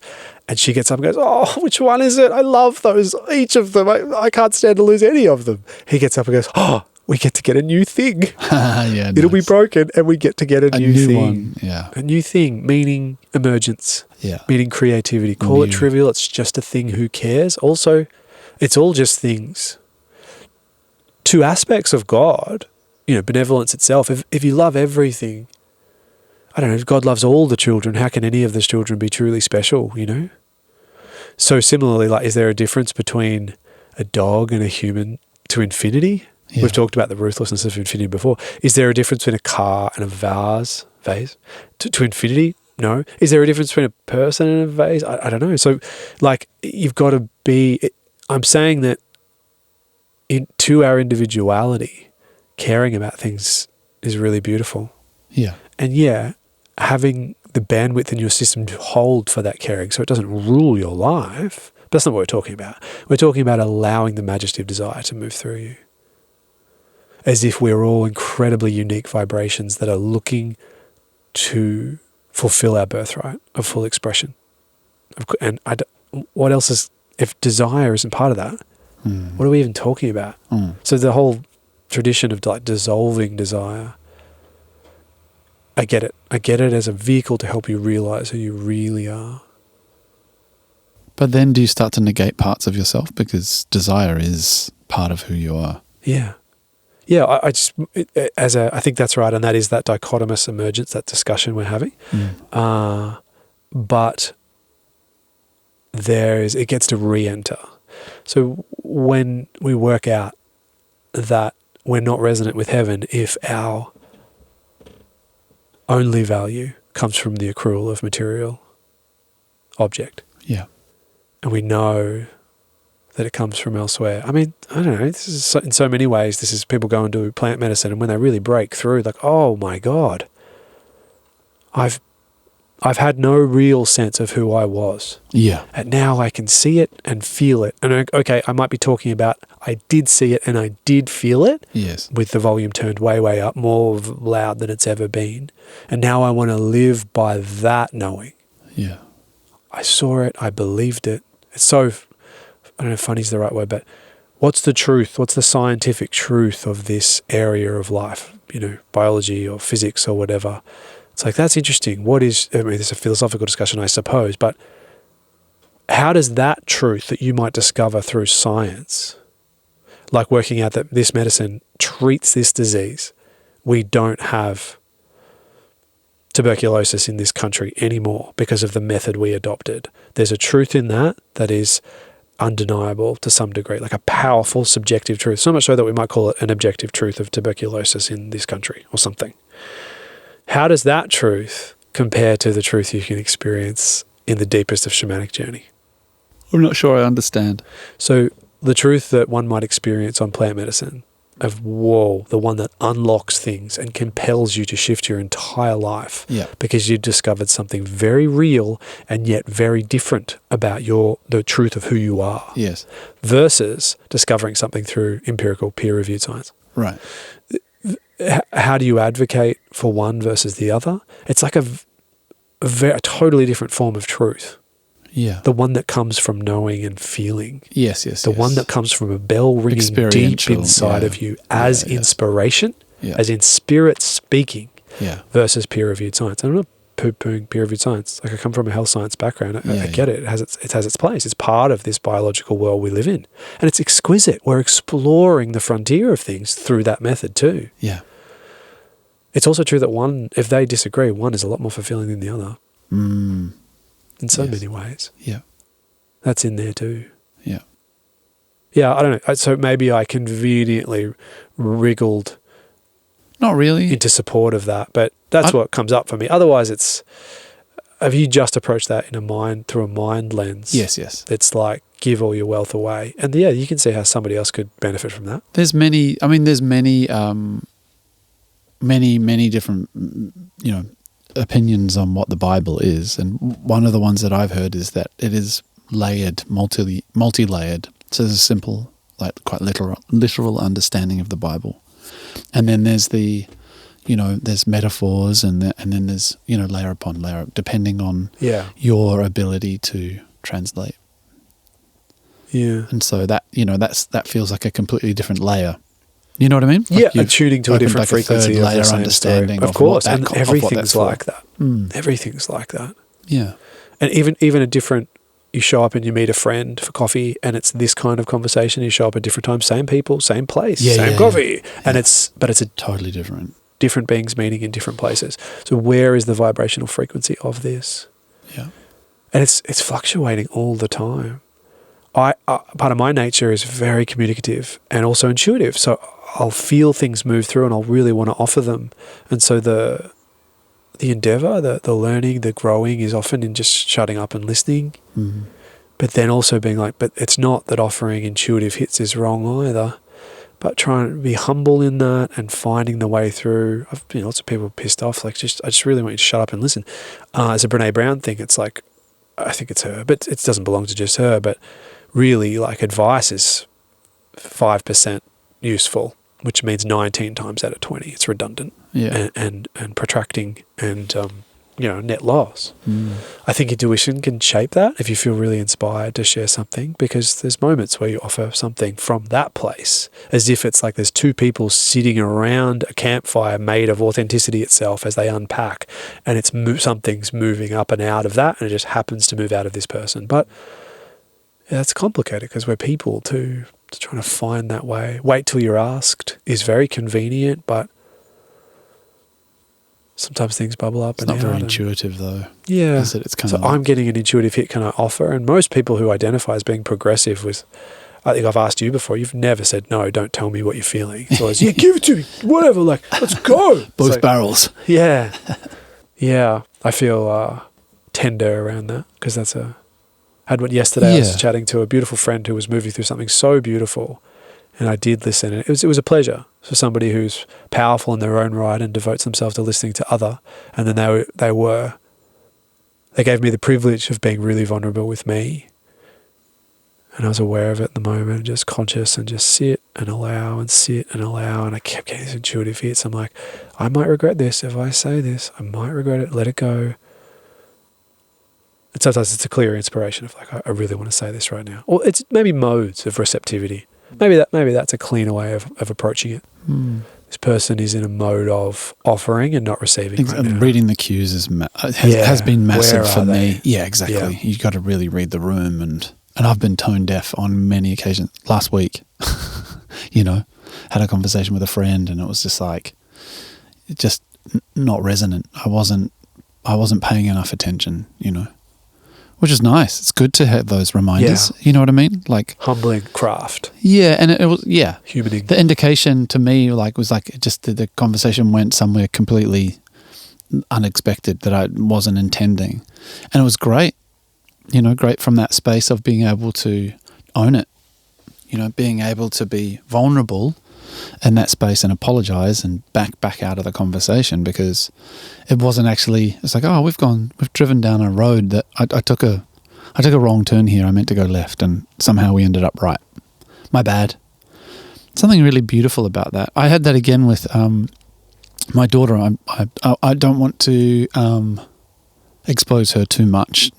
And she gets up and goes, oh, which one is it? I love those, each of them. I can't stand to lose any of them. He gets up and goes, oh, we get to get a new thing. Yeah, it'll be broken, and we get to get a new thing. One. Yeah. A new thing, meaning emergence, meaning creativity. Call it trivial, it's just a thing, who cares? Also, it's all just things. 2 aspects of God, benevolence itself. If you love everything, I don't know, if God loves all the children, how can any of those children be truly special, So similarly, like, is there a difference between a dog and a human to infinity? Yeah. We've talked about the ruthlessness of infinity before. Is there a difference between a car and a vase to infinity? No. Is there a difference between a person and a vase? I don't know. So, like, you've got to be, I'm saying that to our individuality, caring about things is really beautiful. Yeah. And having the bandwidth in your system to hold for that caring so it doesn't rule your life. But that's not what we're talking about. We're talking about allowing the majesty of desire to move through you. As if we're all incredibly unique vibrations that are looking to fulfill our birthright of full expression. And what else is, if desire isn't part of that, what are we even talking about? So the whole tradition of like dissolving desire, I get it. I get it as a vehicle to help you realize who you really are. But then do you start to negate parts of yourself because desire is part of who you are? Yeah. Yeah, I think that's right, and that is that dichotomous emergence, that discussion we're having. But it gets to re-enter. So when we work out that we're not resonant with heaven, if our only value comes from the accrual of material object, and we know that it comes from elsewhere. I mean, I don't know, this is in so many ways, this is people go and do plant medicine, and when they really break through, like, oh my God, I've had no real sense of who I was. Yeah. And now I can see it and feel it. And okay, I might be talking about I did see it and I did feel it. Yes. With the volume turned way, way up, more loud than it's ever been. And now I want to live by that knowing. Yeah. I saw it, I believed it. It's so, I don't know if funny is the right word, but what's the truth? What's the scientific truth of this area of life? Biology or physics or whatever. It's like, that's interesting. This is a philosophical discussion, I suppose, but how does that truth that you might discover through science, like working out that this medicine treats this disease, we don't have tuberculosis in this country anymore because of the method we adopted. There's a truth in that is undeniable to some degree, like a powerful subjective truth, so much so that we might call it an objective truth of tuberculosis in this country or something. How does that truth compare to the truth you can experience in the deepest of shamanic journey? I'm not sure I understand. So the truth that one might experience on plant medicine of, whoa, the one that unlocks things and compels you to shift your entire life because you discovered something very real and yet very different about the truth of who you are. Yes. Versus discovering something through empirical peer-reviewed science. Right. How do you advocate for one versus the other? It's like a totally different form of truth. Yeah. The one that comes from knowing and feeling. Yes. The one that comes from a bell ringing deep inside of you as inspiration, as in spirit speaking, versus peer-reviewed science. I'm not poo-pooing peer-reviewed science. Like I come from a health science background. I get it. It has its place. It's part of this biological world we live in. And it's exquisite. We're exploring the frontier of things through that method too. Yeah. It's also true that one, if they disagree, one is a lot more fulfilling than the other. In so many ways. Yeah. That's in there too. Yeah. Yeah, I don't know. So maybe I conveniently wriggled Not really. into support of that, but that's what comes up for me. Otherwise, have you just approached that through a mind lens? Yes. It's like give all your wealth away, and you can see how somebody else could benefit from that. There's many different, opinions on what the Bible is, and one of the ones that I've heard is that it is layered, multi-layered. So there's a simple, like quite literal understanding of the Bible, and then there's there's metaphors, and then there's layer upon layer, depending on your ability to translate. Yeah, and so that that feels like a completely different layer. You know what I mean? Like tuning to a different frequency of the same understanding. Story. Of course, and everything's like that. Everything's like that. Yeah, and even a different. You show up and you meet a friend for coffee, and it's this kind of conversation. You show up at different times, same people, same place, same coffee, and it's a totally different beings meeting in different places. So where is the vibrational frequency of this? Yeah, and it's fluctuating all the time. Part of my nature is very communicative and also intuitive. So I'll feel things move through, and I'll really want to offer them. And so the endeavor, the learning, the growing is often in just shutting up and listening. Mm-hmm. But then also being like, but it's not that offering intuitive hits is wrong either, but trying to be humble in that and finding the way through. I've lots of people pissed off. Like, I just really want you to shut up and listen. It's a Brene Brown thing. It's like, I think it's her, but it doesn't belong to just her. But really, like, advice is 5% useful, which means 19 times out of 20 it's redundant and protracting and net loss. I think intuition can shape that if you feel really inspired to share something, because there's moments where you offer something from that place as if it's like there's two people sitting around a campfire made of authenticity itself as they unpack, and it's something's moving up and out of that, and it just happens to move out of this person. But that's complicated because we're people too. Trying to find that way. Wait till you're asked is very convenient, but sometimes things bubble up. It's not very intuitive though. Yeah. Is it? It's kind of I'm getting an intuitive hit, can I offer? And most people who identify as being progressive I think I've asked you before, you've never said, no, don't tell me what you're feeling. It's always, give it to me, whatever, like, let's go. Both barrels. Yeah. Yeah. I feel tender around that, because that's I was chatting to a beautiful friend who was moving through something so beautiful, and I did listen, and it was a pleasure for somebody who's powerful in their own right and devotes themselves to listening to other, and then they gave me the privilege of being really vulnerable with me, and I was aware of it at the moment, just conscious, and just sit and allow, and I kept getting these intuitive hits. I'm like, I might regret this if I say this, I might regret it, let it go. And sometimes it's a clear inspiration of like, I really want to say this right now. Or it's maybe modes of receptivity. Maybe that's a cleaner way of approaching it. This person is in a mode of offering and not receiving right now. Reading the cues has been massive for me. Yeah, exactly. Yeah. You've got to really read the room, and I've been tone deaf on many occasions. Last week, had a conversation with a friend, and it was just like, just not resonant. I wasn't paying enough attention, which is nice. It's good to have those reminders. Yeah. You know what I mean? Like humbling craft. Yeah, and it was humaning. The indication to me was just the conversation went somewhere completely unexpected that I wasn't intending, and it was great. Great from that space of being able to own it. Being able to be vulnerable in that space and apologize and back out of the conversation, because it wasn't actually, it's like, we've driven down a road that I took a wrong turn here. I meant to go left, and somehow we ended up right. My bad. Something really beautiful about that. I had that again with my daughter. I don't want to expose her too much.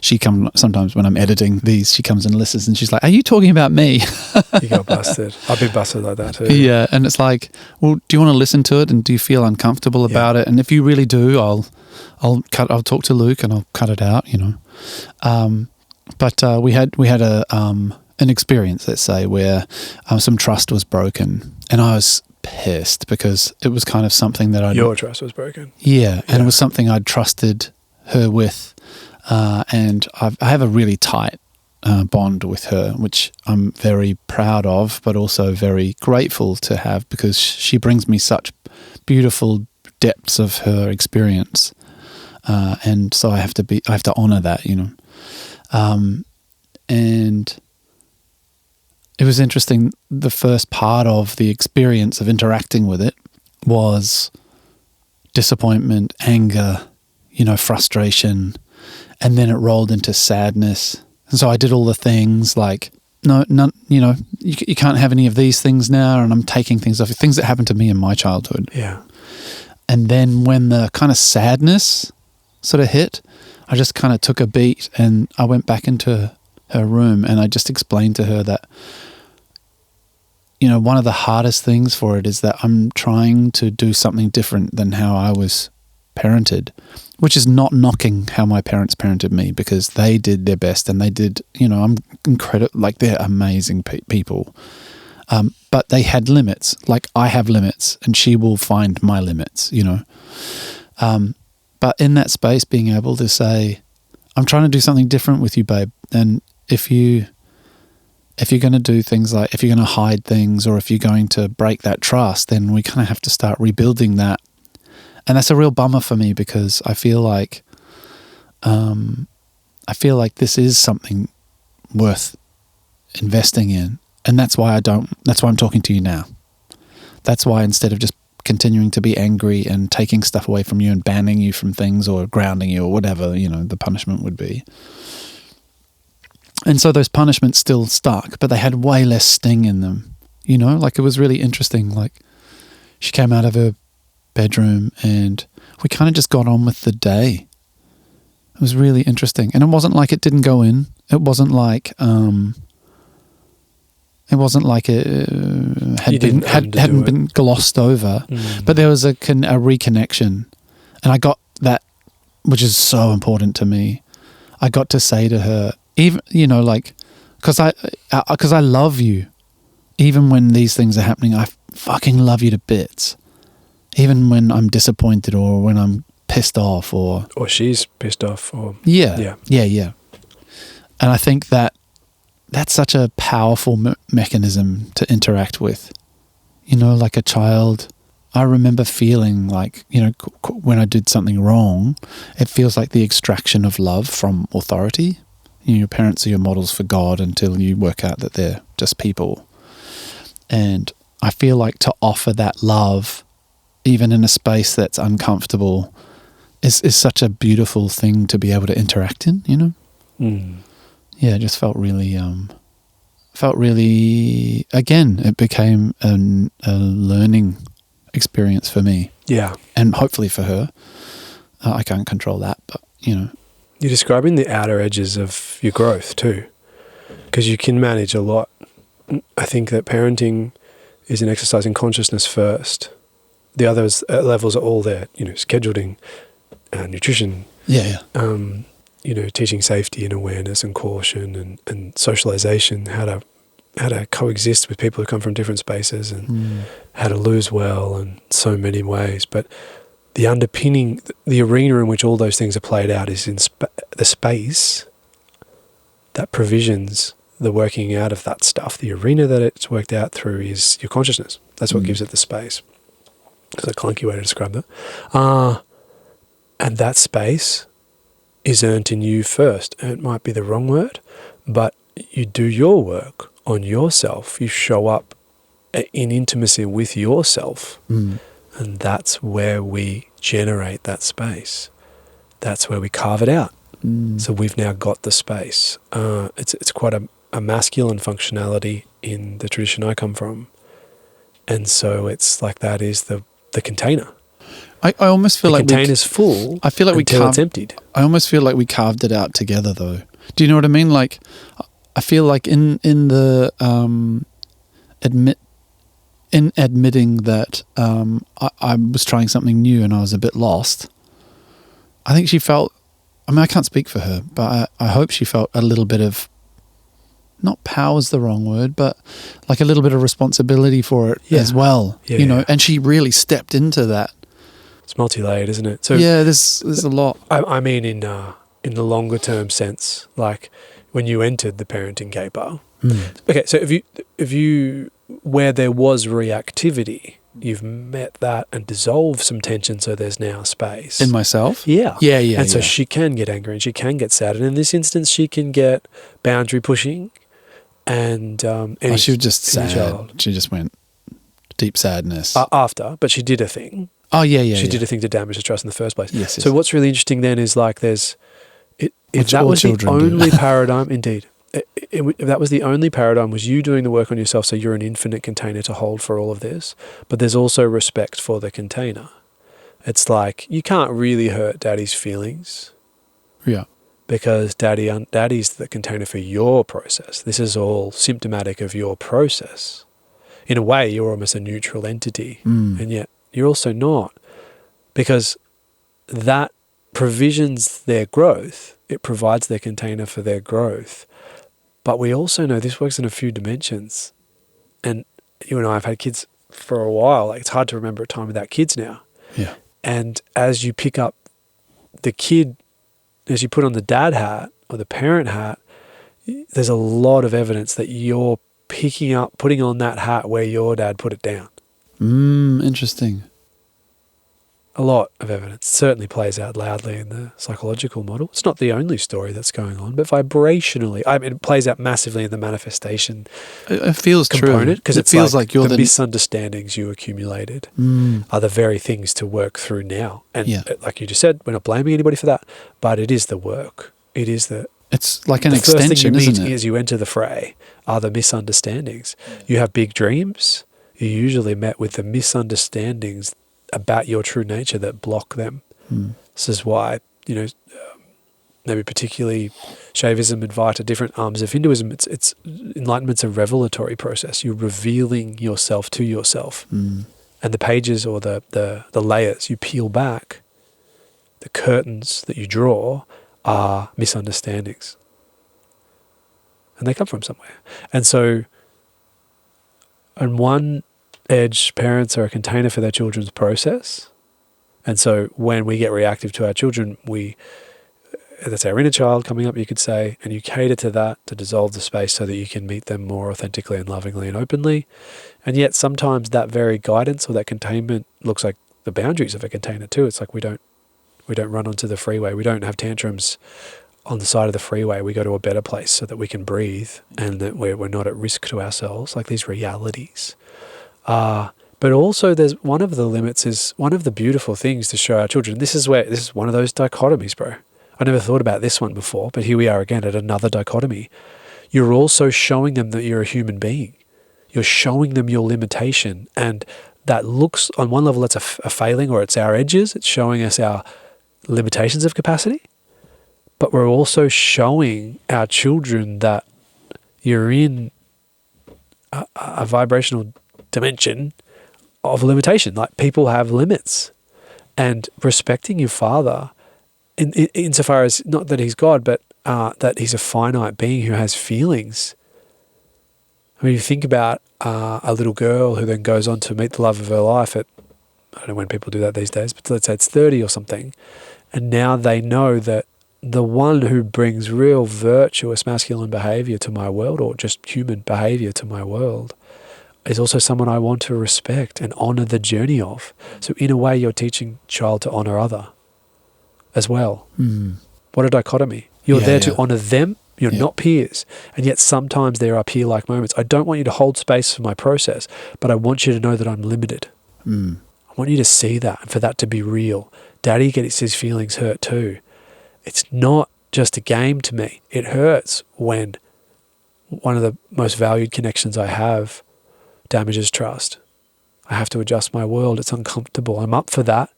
she comes sometimes when I'm editing these, she comes and listens and she's like, "Are you talking about me?" You got busted. I've been busted like that too. Yeah, and it's like, well, do you want to listen to it, and do you feel uncomfortable about it? And if you really do, I'll talk to Luke and I'll cut it out, you know. But we had an experience, let's say, where some trust was broken, and I was pissed because it was kind of something that your trust was broken. Yeah, and it was something I'd trusted her with, and I have a really tight bond with her, which I'm very proud of, but also very grateful to have, because she brings me such beautiful depths of her experience, and so I have to honor that, you know. And it was interesting. The first part of the experience of interacting with it was disappointment, anger, you know, frustration, and then it rolled into sadness. And so I did all the things like, no, none, you know, you can't have any of these things now, and I'm taking things off, things that happened to me in my childhood. Yeah. And then when the kind of sadness sort of hit, I just kind of took a beat and I went back into her room and I just explained to her that, you know, one of the hardest things for it is that I'm trying to do something different than how I was parented, which is not knocking how my parents parented me, because they did their best and they did, you know, I'm incredible, like they're amazing people. But they had limits, like I have limits, and she will find my limits, you know. But in that space, being able to say, I'm trying to do something different with you, babe. And if you're going to do things like, if you're going to hide things, or if you're going to break that trust, then we kind of have to start rebuilding that. And that's a real bummer for me, because I feel like this is something worth investing in. And that's why I'm talking to you now. That's why, instead of just continuing to be angry and taking stuff away from you and banning you from things or grounding you or whatever, you know, the punishment would be. And so those punishments still stuck, but they had way less sting in them. You know, like it was really interesting. Like she came out of her bedroom and we kind of just got on with the day. It was really interesting. And it wasn't like it didn't go in. It wasn't like it hadn't been glossed over, but there was a reconnection, and I got that, which is so important to me. I got to say to her, even, you know, like, because I love you, even when these things are happening. I fucking love you to bits, even when I'm disappointed or when I'm pissed off or she's pissed off or yeah. And I think that's such a powerful mechanism to interact with. You know, like a child, I remember feeling like, you know, when I did something wrong, it feels like the extraction of love from authority. You know, your parents are your models for God until you work out that they're just people. And I feel like to offer that love, even in a space that's uncomfortable, is such a beautiful thing to be able to interact in, you know? Yeah, it just felt really, again, it became a learning experience for me. Yeah. And hopefully for her. I can't control that, but, you know. You're describing the outer edges of your growth too, because you can manage a lot. I think that parenting is an exercise in consciousness first. The other levels are all there, you know, scheduling, nutrition. Yeah. You know, teaching safety and awareness and caution and socialization, how to coexist with people who come from different spaces, and how to lose well, and so many ways. But the underpinning, the arena in which all those things are played out is in the space that provisions the working out of that stuff. The arena that it's worked out through is your consciousness. That's what gives it the space. It's a clunky way to describe that. And that space is earned in you first. It might be the wrong word, but you do your work on yourself. You show up in intimacy with yourself. And that's where we generate that space. That's where we carve it out. So we've now got the space. It's quite a masculine functionality in the tradition I come from. And so it's like that is the container. I almost feel the like container's full. I feel like until it's emptied. I almost feel like we carved it out together, though. Do you know what I mean? Like, I feel like in the admitting that I was trying something new and I was a bit lost. I think she felt. I mean, I can't speak for her, but I hope she felt a little bit of. Not power's the wrong word, but like a little bit of responsibility for it as well. Yeah, you know, and she really stepped into that. It's multi-layered, isn't it? So yeah, there's a lot. I mean, in the longer term sense, like when you entered the parenting caper. Okay, so if you where there was reactivity, you've met that and dissolved some tension, so there's now space In myself? Yeah. And so yeah. she can get angry and she can get sad, and in this instance, she can get boundary pushing. And she was just sad. Child. She just went deep sadness. After, but she did a thing. Oh, yeah. She did a thing to damage the trust in the first place. Yes. So what's really interesting then is like if that was the only paradigm, indeed, if that was the only paradigm, was you doing the work on yourself, so you're an infinite container to hold for all of this, but there's also respect for the container. It's like you can't really hurt daddy's feelings. Yeah. Because daddy's the container for your process. This is all symptomatic of your process. In a way, you're almost a neutral entity, and yet you're also not, because that provisions their growth. It provides their container for their growth. But we also know this works in a few dimensions. And you and I have had kids for a while. Like, it's hard to remember a time without kids now. Yeah. And as you pick up the kid, as you put on the dad hat or the parent hat, there's a lot of evidence that you're putting on that hat where your dad put it down. Interesting. A lot of evidence. It certainly plays out loudly in the psychological model. It's not the only story that's going on, but vibrationally, I mean, it plays out massively in the manifestation. It feels component, because it feels like you're the misunderstandings you accumulated are the very things to work through now. And like you just said, we're not blaming anybody for that, but it is the work. It's like an extension, isn't it? The first thing you meet as you enter the fray are the misunderstandings. You have big dreams. You usually met with the misunderstandings about your true nature that block them. This is why, maybe particularly Shaivism, Advaita, different arms of Hinduism, it's enlightenment's a revelatory process. You're revealing yourself to yourself. And the pages or the layers you peel back, the curtains that you draw are misunderstandings. And they come from somewhere. And so on one edge, parents are a container for their children's process. And so when we get reactive to our children, that's our inner child coming up, you could say, and you cater to that to dissolve the space so that you can meet them more authentically and lovingly and openly. And yet sometimes that very guidance or that containment looks like the boundaries of a container too. It's like we don't run onto the freeway. We don't have tantrums on the side of the freeway. We go to a better place so that we can breathe and that we're not at risk to ourselves, like these realities. But also there's one of the limits is one of the beautiful things to show our children. This is one of those dichotomies, bro. I never thought about this one before, but here we are again at another dichotomy. You're also showing them that you're a human being. You're showing them your limitation, and that looks, on one level, it's a failing, or it's our edges. It's showing us our limitations of capacity. But we're also showing our children that you're in a vibrational dimension of limitation. Like, people have limits, and respecting your father, insofar as not that he's God, but that he's a finite being who has feelings. I mean, you think about a little girl who then goes on to meet the love of her life at, I don't know when people do that these days, but let's say it's 30 or something, and now they know that the one who brings real virtuous masculine behavior to my world, or just human behavior to my world, is also someone I want to respect and honor the journey of. So in a way, you're teaching child to honor other as well. What a dichotomy. You're there to honor them. You're not peers. And yet sometimes there are peer-like moments. I don't want you to hold space for my process, but I want you to know that I'm limited. I want you to see that and for that to be real. Daddy gets his feelings hurt too. It's not just a game to me. It hurts when one of the most valued connections I have damages trust. I have to adjust my world. It's uncomfortable. I'm up for that,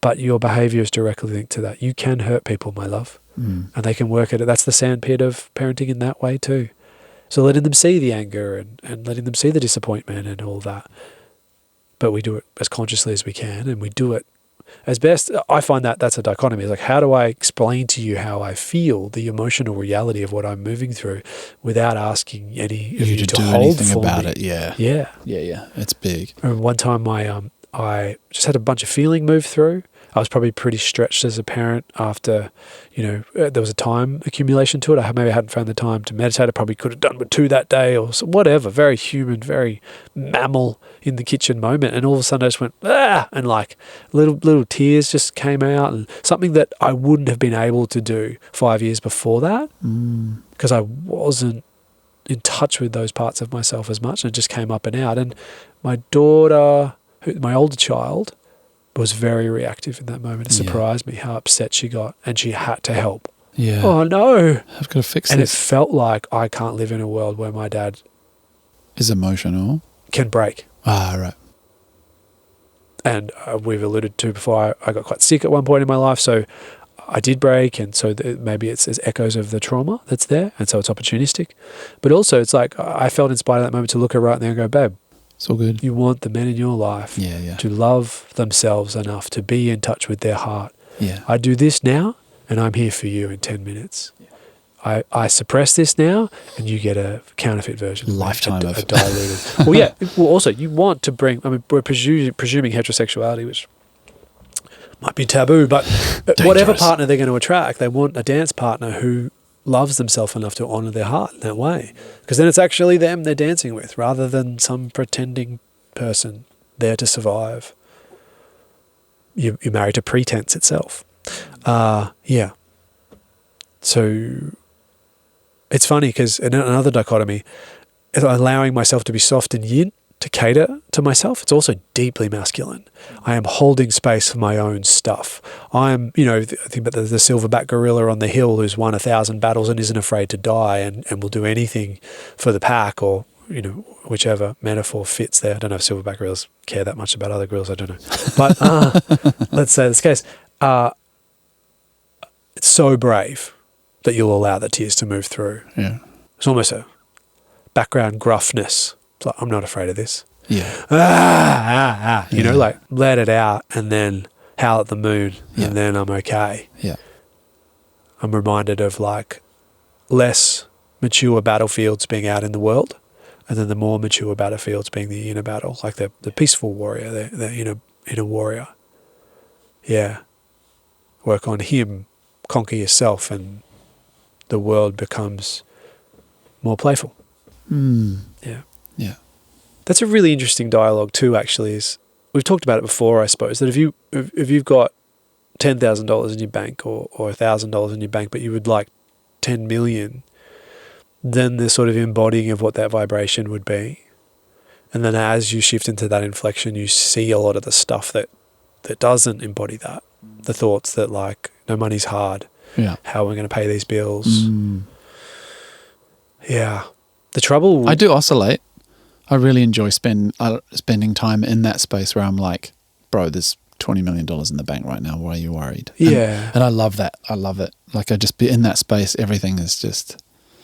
but your behavior is directly linked to that. You can hurt people, my love, and they can work at it. That's the sandpit of parenting in that way too. So letting them see the anger and letting them see the disappointment and all that. But we do it as consciously as we can, and we do it as best. I find that that's a dichotomy. It's like, how do I explain to you how I feel, the emotional reality of what I'm moving through, without asking any of you to do hold anything for about me? it? Yeah. Yeah. It's big. I remember one time I just had a bunch of feeling move through. I was probably pretty stretched as a parent after, there was a time accumulation to it. Maybe I hadn't found the time to meditate. I probably could have done with 2 that day or whatever. Very human, very mammal in the kitchen moment. And all of a sudden I just went, and like little tears just came out, and something that I wouldn't have been able to do 5 years before that because I wasn't in touch with those parts of myself as much, and it just came up and out. And my daughter, my older child, was very reactive in that moment. It surprised me how upset she got, and she had to help. Yeah. Oh no. I've got to fix and this. it felt like I can't live in a world where my dad Is emotional. can break. Right. And we've alluded to before, I got quite sick at one point in my life, so I did break, and so maybe it's echoes of the trauma that's there, and so it's opportunistic. But also it's like I felt inspired at that moment to look her right in there and go, babe, It's all good. you want the men in your life to love themselves enough to be in touch with their heart. Yeah. I do this now, and I'm here for you in 10 minutes. I suppress this now, and you get a counterfeit version. Lifetime of a diluted. Well, yeah. Well, also, you want to bring, we're presuming heterosexuality, which might be taboo, but whatever partner they're going to attract, they want a dance partner who loves themselves enough to honor their heart in that way. Because then it's actually them they're dancing with, rather than some pretending person there to survive. You're married to pretense itself. Yeah. So it's funny because another dichotomy is allowing myself to be soft and yin to cater to myself. It's also deeply masculine. I am holding space for my own stuff. I'm, I think about the silverback gorilla on the hill who's won 1,000 battles and isn't afraid to die and will do anything for the pack, or, whichever metaphor fits there. I don't know if silverback gorillas care that much about other gorillas. I don't know. But let's say this case, it's so brave that you'll allow the tears to move through. Yeah. It's almost a background gruffness. It's like, I'm not afraid of this. Yeah. Like let it out and then howl at the moon and then I'm okay. Yeah. I'm reminded of like less mature battlefields being out in the world, and then the more mature battlefields being the inner battle, like the peaceful warrior, the inner warrior. Yeah. Work on him, conquer yourself, and the world becomes more playful. Yeah. Yeah. That's a really interesting dialogue too, actually, is we've talked about it before, I suppose, that if you've got $10,000 in your bank or $1,000 in your bank, but you would like 10 million, then the sort of embodying of what that vibration would be. And then as you shift into that inflection, you see a lot of the stuff that doesn't embody that. The thoughts that like, no, money's hard. Yeah. How are we going to pay these bills? Yeah. The trouble... I do oscillate. I really enjoy spending time in that space where I'm like, bro, there's $20 million in the bank right now. Why are you worried? Yeah. And I love that. I love it. Like I just be in that space. Everything is just...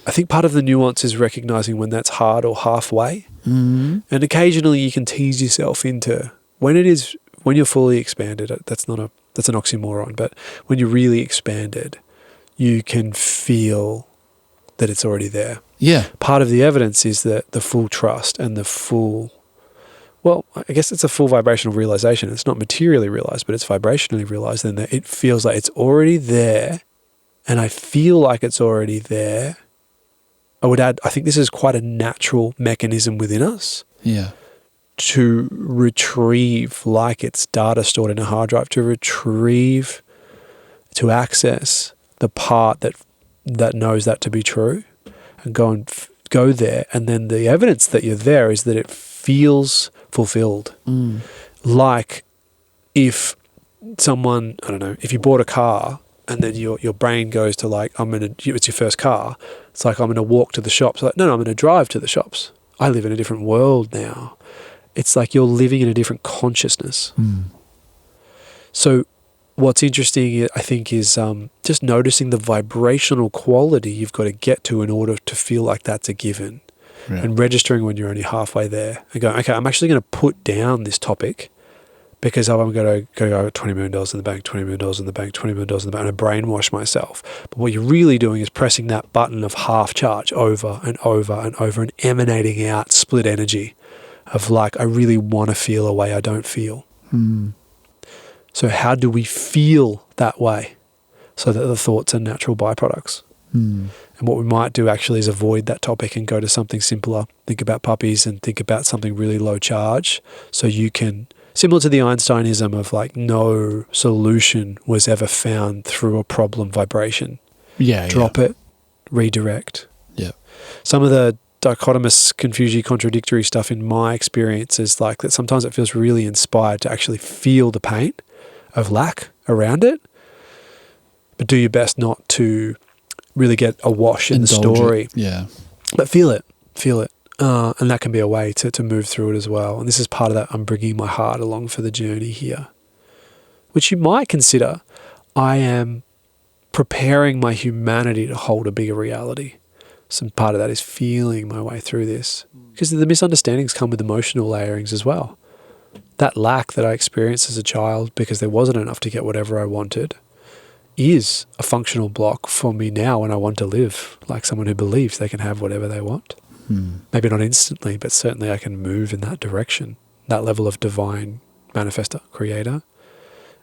I think part of the nuance is recognizing when that's hard or halfway. And occasionally you can tease yourself into when you're fully expanded. That's an oxymoron, but when you're really expanded, you can feel that it's already there. Yeah. Part of the evidence is that the full trust and the full, well, I guess it's a full vibrational realization. It's not materially realized, but it's vibrationally realized, and that it feels like it's already there, and I feel like it's already there. I would add, I think this is quite a natural mechanism within us. Yeah. To retrieve, like it's data stored in a hard drive, to access the part that knows that to be true, and go there. And then the evidence that you're there is that it feels fulfilled. Like if someone, I don't know, if you bought a car and then your brain goes to like, it's your first car. It's like, I'm going to walk to the shops. Like, no, I'm going to drive to the shops. I live in a different world now. It's like you're living in a different consciousness. So what's interesting, I think, is just noticing the vibrational quality you've got to get to in order to feel like that's a given. Yeah. And registering when you're only halfway there and going, okay, I'm actually going to put down this topic because I'm going to go $20 million in the bank, $20 million in the bank, $20 million in the bank, and I brainwash myself. But what you're really doing is pressing that button of half charge over and over and over and emanating out split energy of like, I really want to feel a way I don't feel. So how do we feel that way so that the thoughts are natural byproducts? And what we might do actually is avoid that topic and go to something simpler. Think about puppies and think about something really low charge. So you can, similar to the Einsteinism of like no solution was ever found through a problem vibration. Drop it, redirect. Yeah. Some of the dichotomous, confusing, contradictory stuff in my experience is like that sometimes it feels really inspired to actually feel the pain of lack around it, but do your best not to really get awash in the story. But feel it. And that can be a way to move through it as well. And this is part of that, I'm bringing my heart along for the journey here, which you might consider, I am preparing my humanity to hold a bigger reality. Some part of that is feeling my way through this, because the misunderstandings come with emotional layerings as well. That lack that I experienced as a child because there wasn't enough to get whatever I wanted is a functional block for me now when I want to live like someone who believes they can have whatever they want. Maybe not instantly, but certainly I can move in that direction, that level of divine manifestor, creator.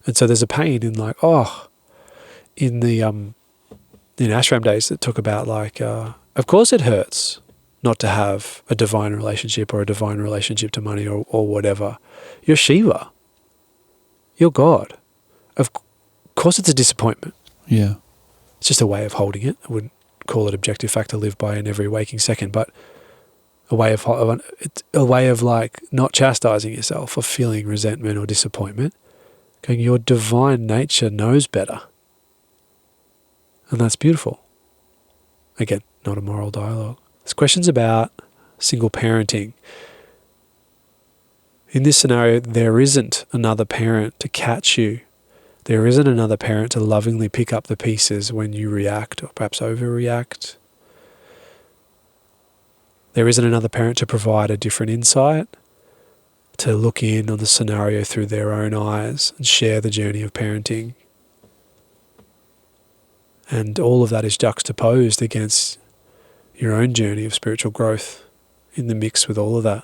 And so there's a pain in like, in the in ashram days that talk about like, of course it hurts not to have a divine relationship or a divine relationship to money or whatever. You're Shiva. You're God. Of course it's a disappointment. Yeah. It's just a way of holding it. I wouldn't call it objective fact to live by in every waking second, but a way of like not chastising yourself or feeling resentment or disappointment. Going, your divine nature knows better. And that's beautiful. Again, not a moral dialogue. There's questions about single parenting. In this scenario, there isn't another parent to catch you. There isn't another parent to lovingly pick up the pieces when you react or perhaps overreact. There isn't another parent to provide a different insight, to look in on the scenario through their own eyes and share the journey of parenting. And all of that is juxtaposed against your own journey of spiritual growth in the mix with all of that.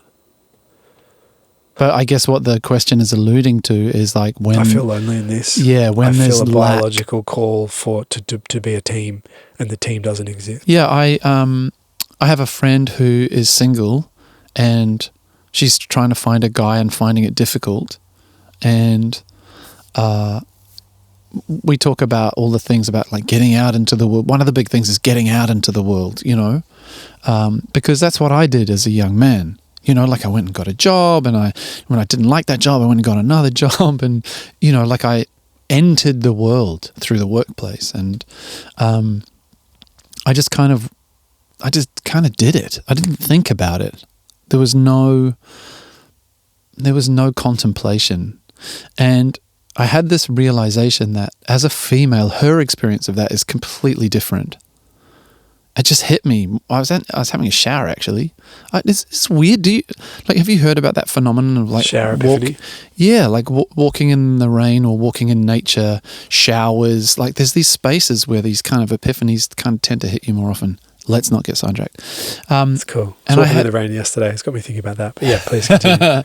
But I guess what the question is alluding to is like when I feel lonely in this. Yeah, when there's I feel a biological call for to be a team, and the team doesn't exist. Yeah, I have a friend who is single, and she's trying to find a guy and finding it difficult, and we talk about all the things about like getting out into the world. One of the big things is getting out into the world, you know, because that's what I did as a young man. You know, like I went and got a job, and when I didn't like that job, I went and got another job, and, you know, like I entered the world through the workplace, and I just kind of did it. I didn't think about it. There was no contemplation. And I had this realization that as a female, her experience of that is completely different. It just hit me. I was having a shower, actually. It's weird. Have you heard about that phenomenon of like shower epiphany? Walking in the rain or walking in nature, showers. Like there's these spaces where these kind of epiphanies kind of tend to hit you more often. Let's not get sidetracked. It's cool. I was walking in the rain yesterday. It's got me thinking about that. But yeah, please continue.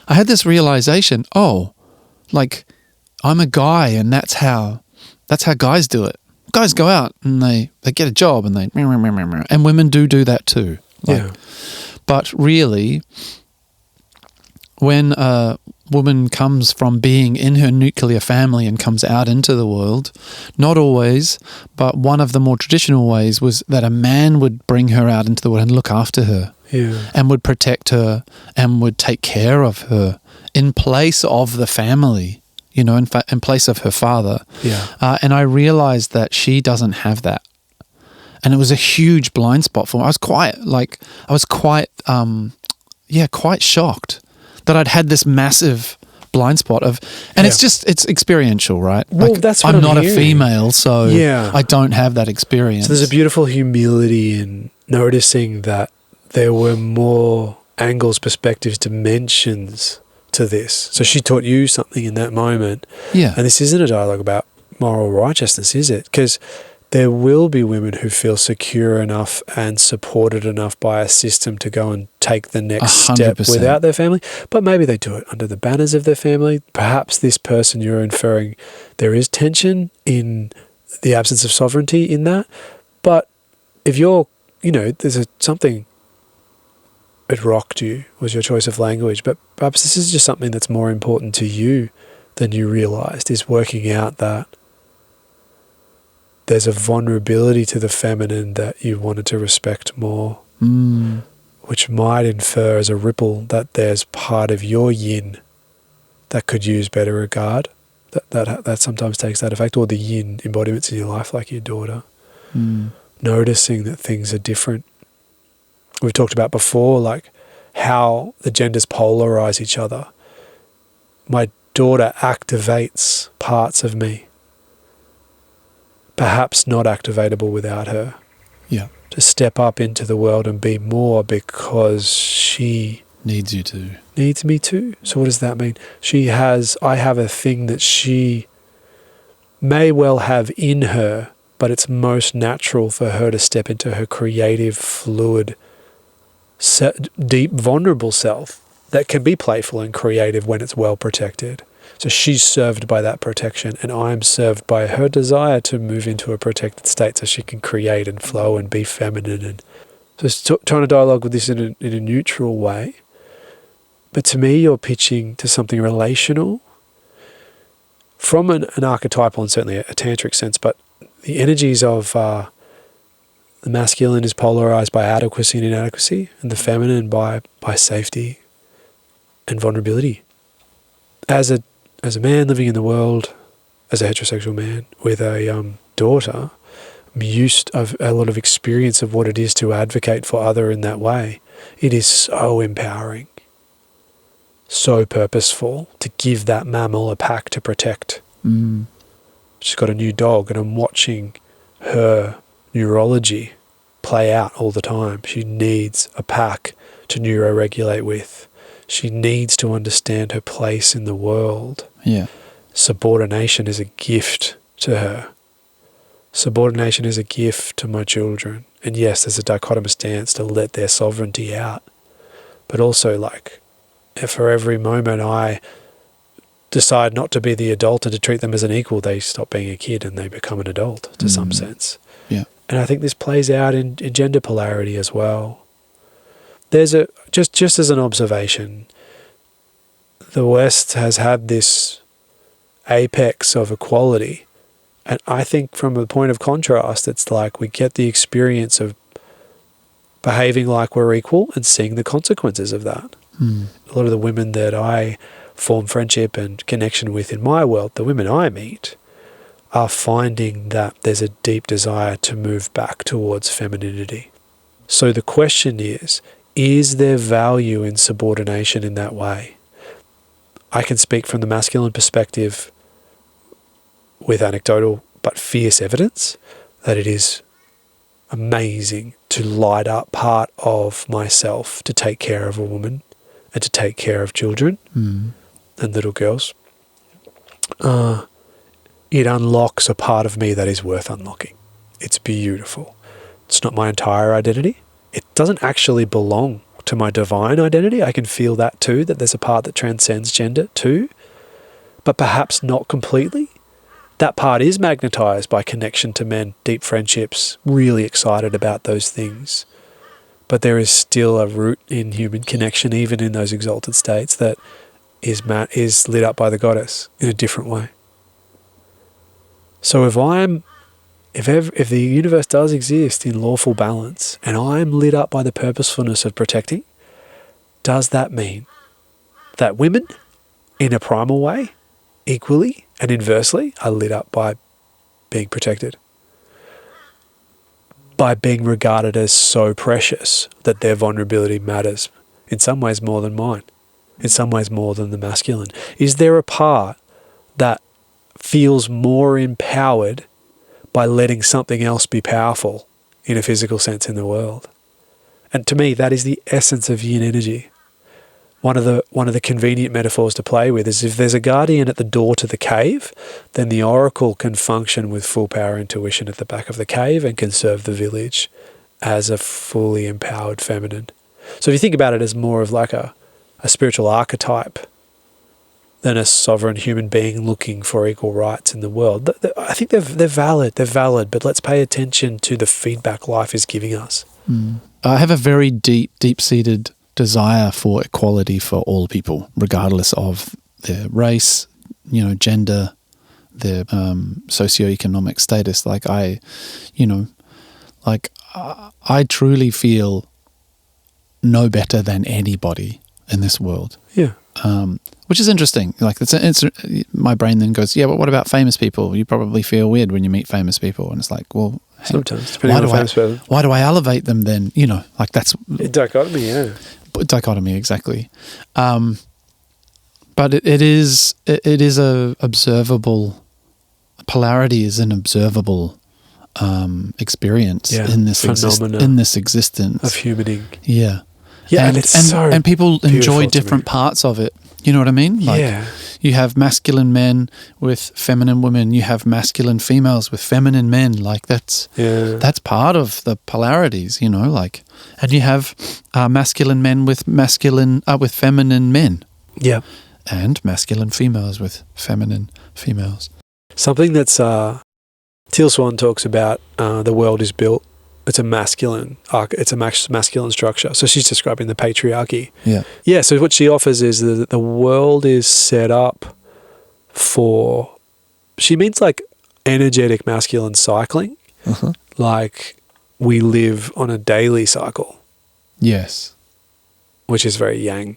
I had this realization. Like I'm a guy, and that's how guys do it. Guys go out and they get a job, and and women do that too. But really, when a woman comes from being in her nuclear family and comes out into the world, not always, but one of the more traditional ways was that a man would bring her out into the world and look after her, and would protect her and would take care of her in place of the family. You know, in place of her father. And I realized that she doesn't have that. And it was a huge blind spot for me. I was quite shocked that I'd had this massive blind spot of, and it's experiential, right? Well, that's what I'm not hearing. a female, so I don't have that experience. So there's a beautiful humility in noticing that there were more angles, perspectives, dimensions to this. So she taught you something in that moment. Yeah. And this isn't a dialogue about moral righteousness, is it? Because there will be women who feel secure enough and supported enough by a system to go and take the next 100%. step without their family. But maybe they do it under the banners of their family. Perhaps this person you're inferring, there is tension in the absence of sovereignty in that. But if you're, there's something, it rocked you, was your choice of language. But perhaps this is just something that's more important to you than you realized, is working out that there's a vulnerability to the feminine that you wanted to respect more, which might infer as a ripple that there's part of your yin that could use better regard, that sometimes takes that effect, or the yin embodiments in your life, like your daughter. Noticing that things are different. We've talked about before, like how the genders polarize each other. My daughter activates parts of me, perhaps not activatable without her. Yeah. To step up into the world and be more because she needs you to. Needs me too. So what does that mean? I have a thing that she may well have in her, but it's most natural for her to step into her creative, fluid, deep, vulnerable self that can be playful and creative when it's well protected. So she's served by that protection, and I'm served by her desire to move into a protected state so she can create and flow and be feminine. And so trying to dialogue with this in a neutral way. But to me, you're pitching to something relational from an archetypal and certainly a tantric sense, but the energies of the masculine is polarized by adequacy and inadequacy, and the feminine by safety and vulnerability. As a man living in the world, as a heterosexual man with a daughter, I'm used of a lot of experience of what it is to advocate for other in that way. It is so empowering, so purposeful to give that mammal a pack to protect. She's got a new dog, and I'm watching her neurology play out all the time. She needs a pack to neuroregulate with. She needs to understand her place in the world. Yeah. Subordination is a gift to her. Subordination is a gift to my children. And yes, there's a dichotomous dance to let their sovereignty out. But also, like, for every moment I decide not to be the adult and to treat them as an equal, they stop being a kid and they become an adult to some sense. Yeah. And I think this plays out in gender polarity as well. There's just as an observation, the West has had this apex of equality. And I think from a point of contrast, it's like we get the experience of behaving like we're equal and seeing the consequences of that. A lot of the women that I form friendship and connection with in my world, the women I meet, are finding that there's a deep desire to move back towards femininity. So the question is there value in subordination in that way? I can speak from the masculine perspective with anecdotal but fierce evidence that it is amazing to light up part of myself to take care of a woman and to take care of children and little girls. It unlocks a part of me that is worth unlocking. It's beautiful. It's not my entire identity. It doesn't actually belong to my divine identity. I can feel that too, that there's a part that transcends gender too, but perhaps not completely. That part is magnetized by connection to men, deep friendships, really excited about those things. But there is still a root in human connection, even in those exalted states, that is lit up by the goddess in a different way. So if the universe does exist in lawful balance and I'm lit up by the purposefulness of protecting, does that mean that women, in a primal way, equally and inversely, are lit up by being protected? By being regarded as so precious that their vulnerability matters, in some ways more than mine. in some ways more than the masculine? Is there a part that feels more empowered by letting something else be powerful in a physical sense in the world? And to me, that is the essence of yin energy. One of the convenient metaphors to play with is if there's a guardian at the door to the cave, then the oracle can function with full power intuition at the back of the cave and can serve the village as a fully empowered feminine. So if you think about it as more of like a spiritual archetype than a sovereign human being looking for equal rights in the world, I think they're valid, but let's pay attention to the feedback life is giving us. I have a very deep-seated desire for equality for all people, regardless of their race, gender, their socioeconomic status. I truly feel no better than anybody in this world. Yeah. Which is interesting. Like it's my brain then goes, yeah, but what about famous people? You probably feel weird when you meet famous people, and it's like, well, sometimes depending on the famous person. Why do I elevate them then? That's dichotomy. Yeah. Dichotomy, exactly. But it is a observable polarity is an observable experience in this existence of humaning. Yeah. Yeah, and people enjoy different parts of it. You know what I mean? You have masculine men with feminine women. You have masculine females with feminine men. Like that's part of the polarities. And you have masculine men with feminine men. Yeah, and masculine females with feminine females. Something that's Teal Swan talks about. The world is built. It's a masculine structure. So she's describing the patriarchy. Yeah. Yeah, so what she offers is that the world is set up for, she means like energetic masculine cycling. Like we live on a daily cycle. Yes. Which is very yang.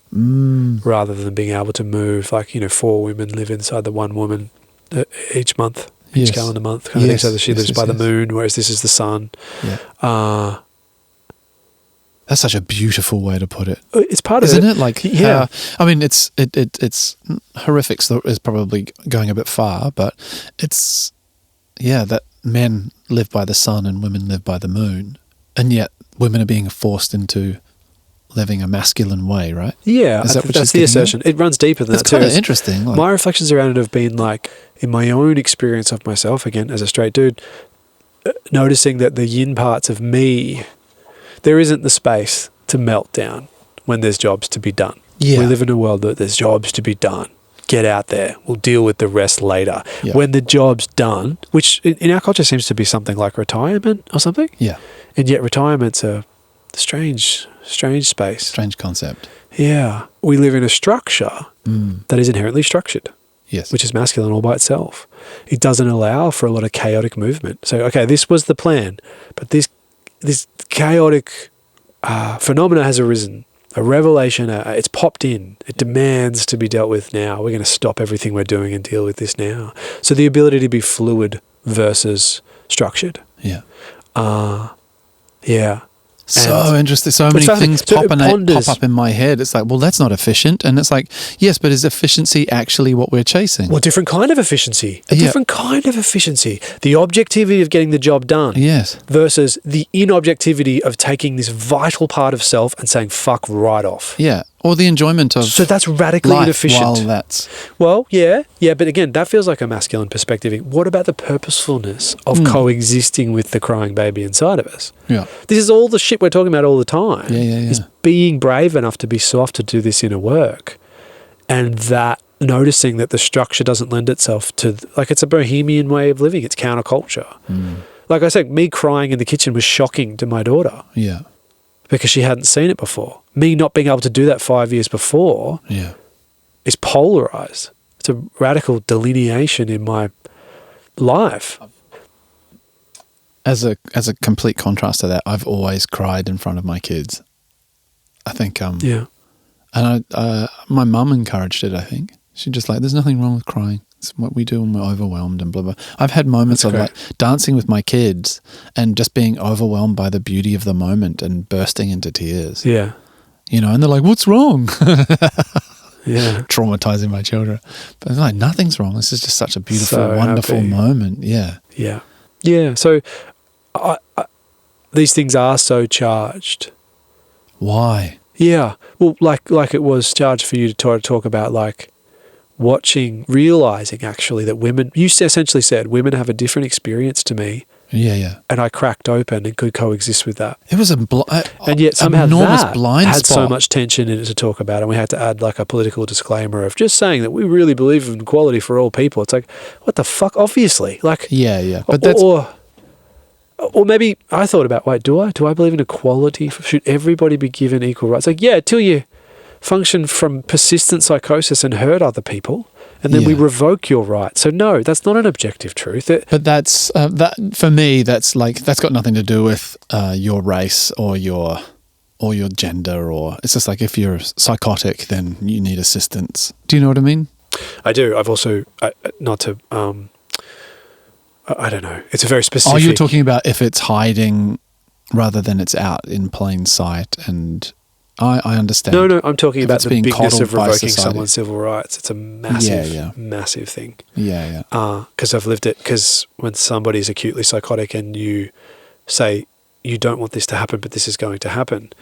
Rather than being able to move, 4 women live inside the one woman each month. Each calendar month kind of thing. So she lives by the moon, whereas this is the sun. Yeah. That's such a beautiful way to put it. It's part of it. Isn't it? Like, it's horrific. So is probably going a bit far, but it's, that men live by the sun and women live by the moon. And yet women are being forced into living a masculine way, right? Yeah, that's the assertion. It runs deeper than that too. It's kind of interesting. My reflections around it have been like, in my own experience of myself, again, as a straight dude, noticing that the yin parts of me, there isn't the space to melt down when there's jobs to be done. Yeah. We live in a world that there's jobs to be done. Get out there. We'll deal with the rest later. Yeah. When the job's done, which in our culture seems to be something like retirement or something. Yeah. And yet retirement's a strange space. Strange concept. Yeah. We live in a structure that is inherently structured. Yes. Which is masculine all by itself. It doesn't allow for a lot of chaotic movement. So, okay, this was the plan, but this chaotic phenomena has arisen. A revelation, it's popped in. It demands to be dealt with now. We're going to stop everything we're doing and deal with this now. So the ability to be fluid versus structured. Yeah. Yeah. So interesting. So many things pop up in my head. It's like, well, that's not efficient. And it's like, yes, but is efficiency actually what we're chasing? Well, different kind of efficiency. Different kind of efficiency. The objectivity of getting the job done. Yes. Versus the inobjectivity of taking this vital part of self and saying, fuck right off. Yeah. Or the enjoyment of So that's radically inefficient. Well, yeah, but again, that feels like a masculine perspective. What about the purposefulness of coexisting with the crying baby inside of us? Yeah. This is all the shit we're talking about all the time. Yeah. Is being brave enough to be soft to do this inner work. And that noticing that the structure doesn't lend itself to, like, it's a bohemian way of living. It's counterculture. Like I said, me crying in the kitchen was shocking to my daughter. Yeah. Because she hadn't seen it before. Me not being able to do that 5 years before is polarized. It's a radical delineation in my life. As a complete contrast to that, I've always cried in front of my kids. I think and my mum encouraged it, I think. She just like, there's nothing wrong with crying. It's what we do when we're overwhelmed and blah, blah. I've had moments of like dancing with my kids and just being overwhelmed by the beauty of the moment and bursting into tears. Yeah. And they're like, what's wrong? traumatizing my children. But I'm like, nothing's wrong. This is just such a beautiful, So wonderful happy. moment. Yeah. Yeah. Yeah. So these things are so charged. Why? Yeah. Well, like it was charged for you to try to talk about, like, realizing actually that women, you essentially said women have a different experience to me, Yeah. and I cracked open and could coexist with that. It was And yet somehow enormous that blind had so spot. much tension in it to talk about, and we had to add like a political disclaimer of just saying that we really believe in equality for all people. It's like, what the fuck? Obviously, like, Yeah. But that's or maybe I thought about, wait, do I believe in equality? Should everybody be given equal rights? Like, yeah, till you function from persistent psychosis and hurt other people, and then we revoke your rights. So no, that's not an objective truth. But that's that for me. That's got nothing to do with your race or your gender, or it's just like if you're psychotic, then you need assistance. Do you know what I mean? I do. I've also not to. I don't know. It's a very specific. Oh, you're talking about if it's hiding rather than it's out in plain sight, and I understand. No, I'm talking about the bigness of revoking society. someone's civil rights. It's a massive, massive thing. Yeah. Because I've lived it. Because when somebody's acutely psychotic and you say you don't want this to happen, but this is going to happen,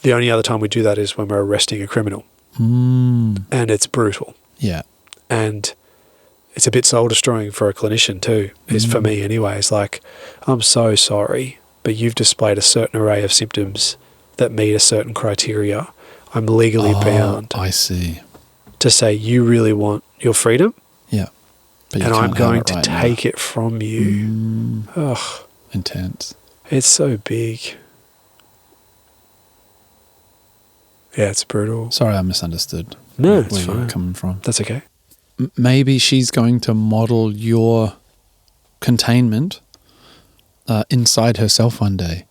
the only other time we do that is when we're arresting a criminal, and it's brutal. Yeah, and it's a bit soul destroying for a clinician too. Is for me anyway. It's like, I'm so sorry, but you've displayed a certain array of symptoms that meet a certain criteria. I'm legally bound. I see. To say you really want your freedom. Yeah. But and I'm going to take it from you. Ugh. Intense. It's so big. Yeah, it's brutal. Sorry, I misunderstood. No, it's where fine. you're coming from. That's okay. Maybe she's going to model your containment inside herself one day,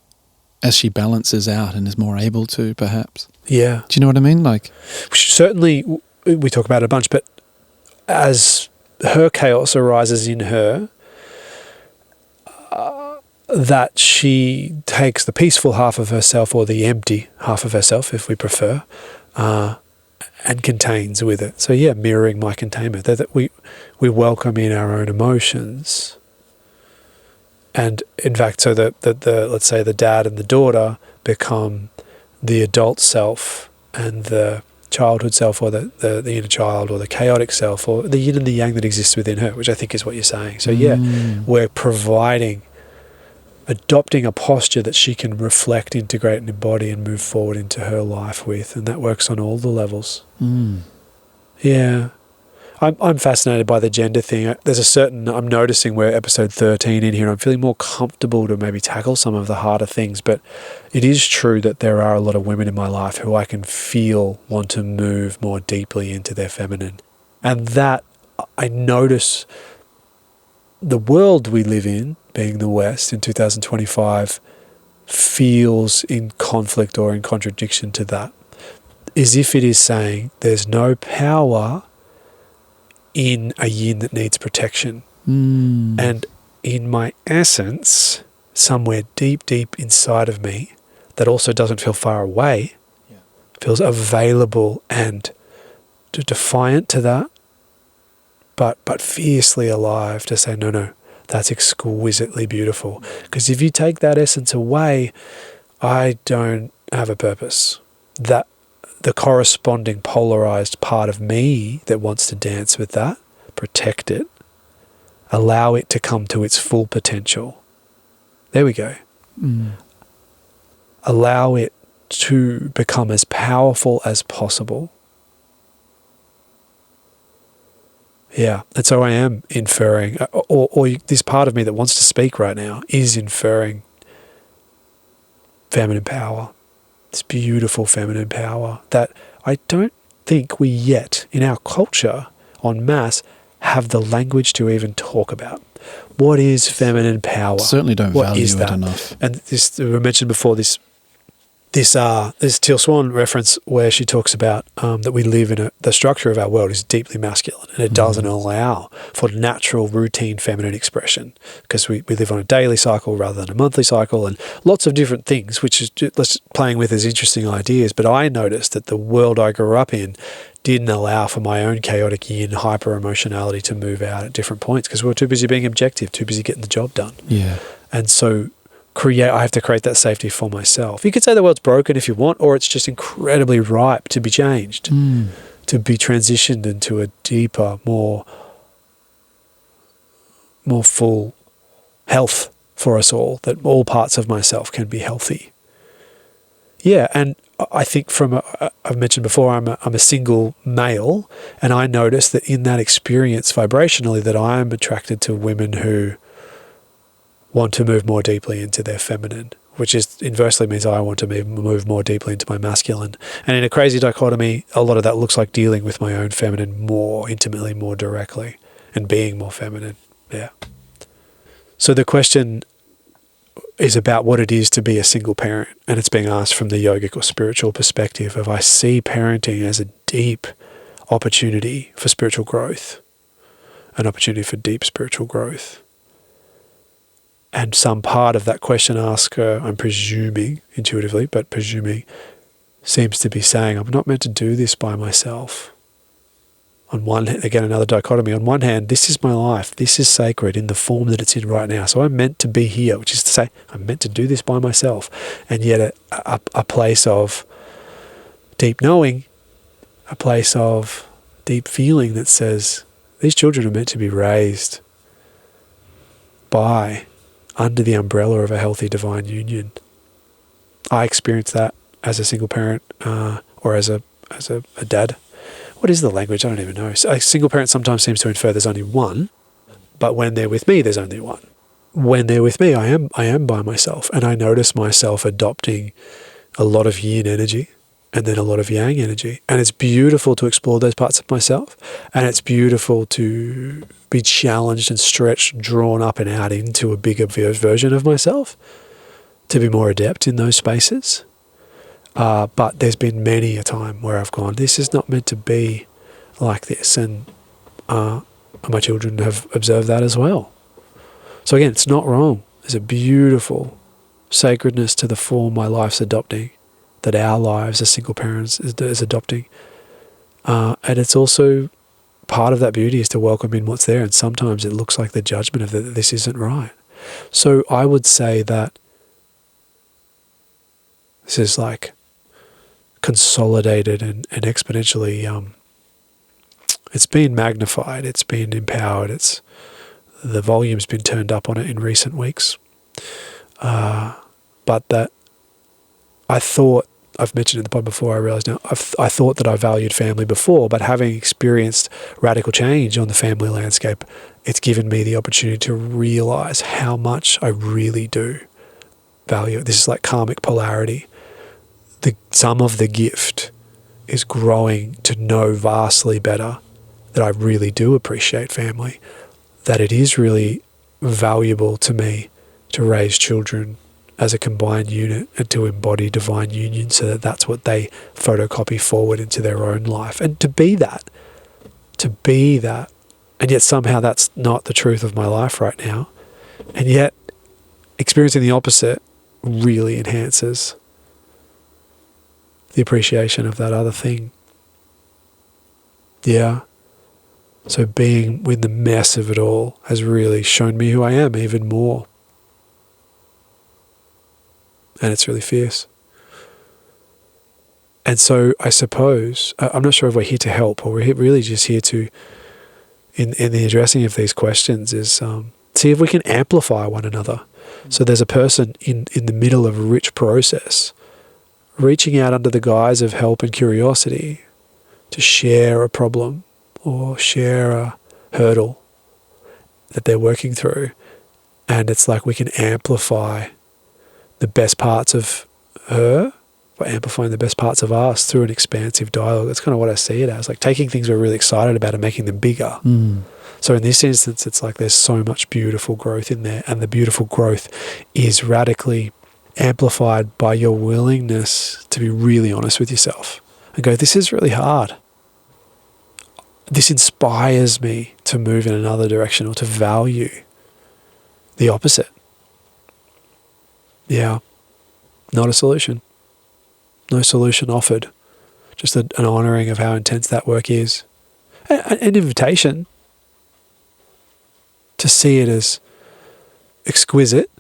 as she balances out and is more able to, perhaps. Yeah. Do you know what I mean? Like, certainly, we talk about it a bunch, but as her chaos arises in her, that she takes the peaceful half of herself, or the empty half of herself, if we prefer, and contains with it. So yeah, mirroring my containment, that we welcome in our own emotions. And in fact, so that the let's say the dad and the daughter become the adult self and the childhood self, or the inner child, or the chaotic self, or the yin and the yang that exists within her, which I think is what you're saying. So yeah, we're adopting a posture that she can reflect, integrate and embody and move forward into her life with, and that works on all the levels. Yeah. I'm fascinated by the gender thing. There's a certain, I'm noticing we're episode 13 in here, I'm feeling more comfortable to maybe tackle some of the harder things, but it is true that there are a lot of women in my life who I can feel want to move more deeply into their feminine. And that, I notice the world we live in, being the West in 2025, feels in conflict or in contradiction to that. As if it is saying there's no power in a yin that needs protection. And in my essence, somewhere deep, deep inside of me, that also doesn't feel far away, feels available and defiant to that, but fiercely alive to say, no, that's exquisitely beautiful. Because if you take that essence away, I don't have a purpose. That the corresponding polarized part of me that wants to dance with that, protect it, allow it to come to its full potential. There we go. Allow it to become as powerful as possible. Yeah, and so I am inferring, or this part of me that wants to speak right now is inferring feminine power. This beautiful feminine power that I don't think we yet, in our culture, en masse, have the language to even talk about. What is feminine power? Certainly don't value it enough. And this, we mentioned before, this Teal Swan reference where she talks about that we live in the structure of our world is deeply masculine, and it doesn't allow for natural, routine feminine expression, because we live on a daily cycle rather than a monthly cycle, and lots of different things, which is just playing with as interesting ideas. But I noticed that the world I grew up in didn't allow for my own chaotic yin hyper emotionality to move out at different points because we were too busy being objective, too busy getting the job done. Yeah. And so I have to create that safety for myself. You could say the world's broken if you want, or it's just incredibly ripe to be changed, to be transitioned into a deeper, more full health for us all, that all parts of myself can be healthy. Yeah, and I think I've mentioned before, I'm a single male, and I notice that in that experience vibrationally that I am attracted to women who want to move more deeply into their feminine, which is inversely means I want to move more deeply into my masculine. And in a crazy dichotomy, a lot of that looks like dealing with my own feminine more intimately, more directly, and being more feminine. Yeah. So the question is about what it is to be a single parent, and it's being asked from the yogic or spiritual perspective of I see parenting as a deep opportunity for spiritual growth, an opportunity for deep spiritual growth. And some part of that question asker, I'm presuming intuitively, but presuming, seems to be saying, I'm not meant to do this by myself. On one hand, again, another dichotomy. On one hand, this is my life. This is sacred in the form that it's in right now. So I'm meant to be here, which is to say, I'm meant to do this by myself. And yet a place of deep knowing, a place of deep feeling that says, these children are meant to be raised under the umbrella of a healthy divine union. I experienced that as a single parent or as a dad. What is the language? I don't even know. A single parent sometimes seems to infer there's only one, but when they're with me, there's only one. When they're with me, I am by myself, and I notice myself adopting a lot of yin energy and then a lot of yang energy. And it's beautiful to explore those parts of myself, and it's beautiful to be challenged and stretched, drawn up and out into a bigger version of myself, to be more adept in those spaces. But there's been many a time where I've gone, this is not meant to be like this. And my children have observed that as well. So again, it's not wrong. There's a beautiful sacredness to the form my life's adopting, that our lives as single parents is adopting. And it's also part of that beauty is to welcome in what's there. And sometimes it looks like the judgment of that this isn't right. So I would say that this is like consolidated and exponentially, it's been magnified, it's been empowered, the volume's been turned up on it in recent weeks. But that I've mentioned in the pod before, I realised now, I thought that I valued family before, but having experienced radical change on the family landscape, it's given me the opportunity to realise how much I really do value it. This is like karmic polarity. The sum of the gift is growing to know vastly better that I really do appreciate family, that it is really valuable to me to raise children as a combined unit and to embody divine union so that that's what they photocopy forward into their own life. And to be that. And yet somehow that's not the truth of my life right now. And yet experiencing the opposite really enhances the appreciation of that other thing. Yeah. So being with the mess of it all has really shown me who I am even more. And it's really fierce. And so I suppose, I'm not sure if we're here to help or we're really just here to, in the addressing of these questions, is see if we can amplify one another. So there's a person in the middle of a rich process reaching out under the guise of help and curiosity to share a problem or share a hurdle that they're working through. And it's like we can amplify the best parts of her by amplifying the best parts of us through an expansive dialogue. That's kind of what I see it as, like taking things we're really excited about and making them bigger. So in this instance, it's like there's so much beautiful growth in there, and the beautiful growth is radically amplified by your willingness to be really honest with yourself and go, this is really hard. This inspires me to move in another direction or to value the opposite. Yeah, not a solution. No solution offered. just an honouring of how intense that work is. An invitation to see it as exquisite.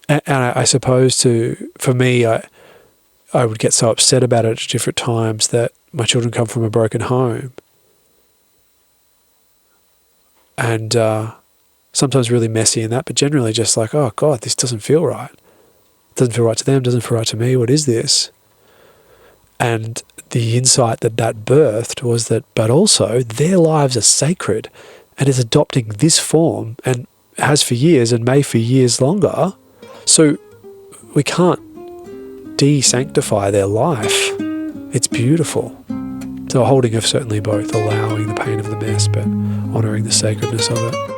And I suppose for me, I would get so upset about it at different times that my children come from a broken home. And sometimes really messy in that, but generally just like, oh God, this doesn't feel right. It doesn't feel right to them, doesn't feel right to me. What is this? And the insight that birthed was that, but also their lives are sacred and is adopting this form and has for years and may for years longer. So we can't de-sanctify their life. It's beautiful. So a holding of certainly both, allowing the pain of the mess, but honouring the sacredness of it.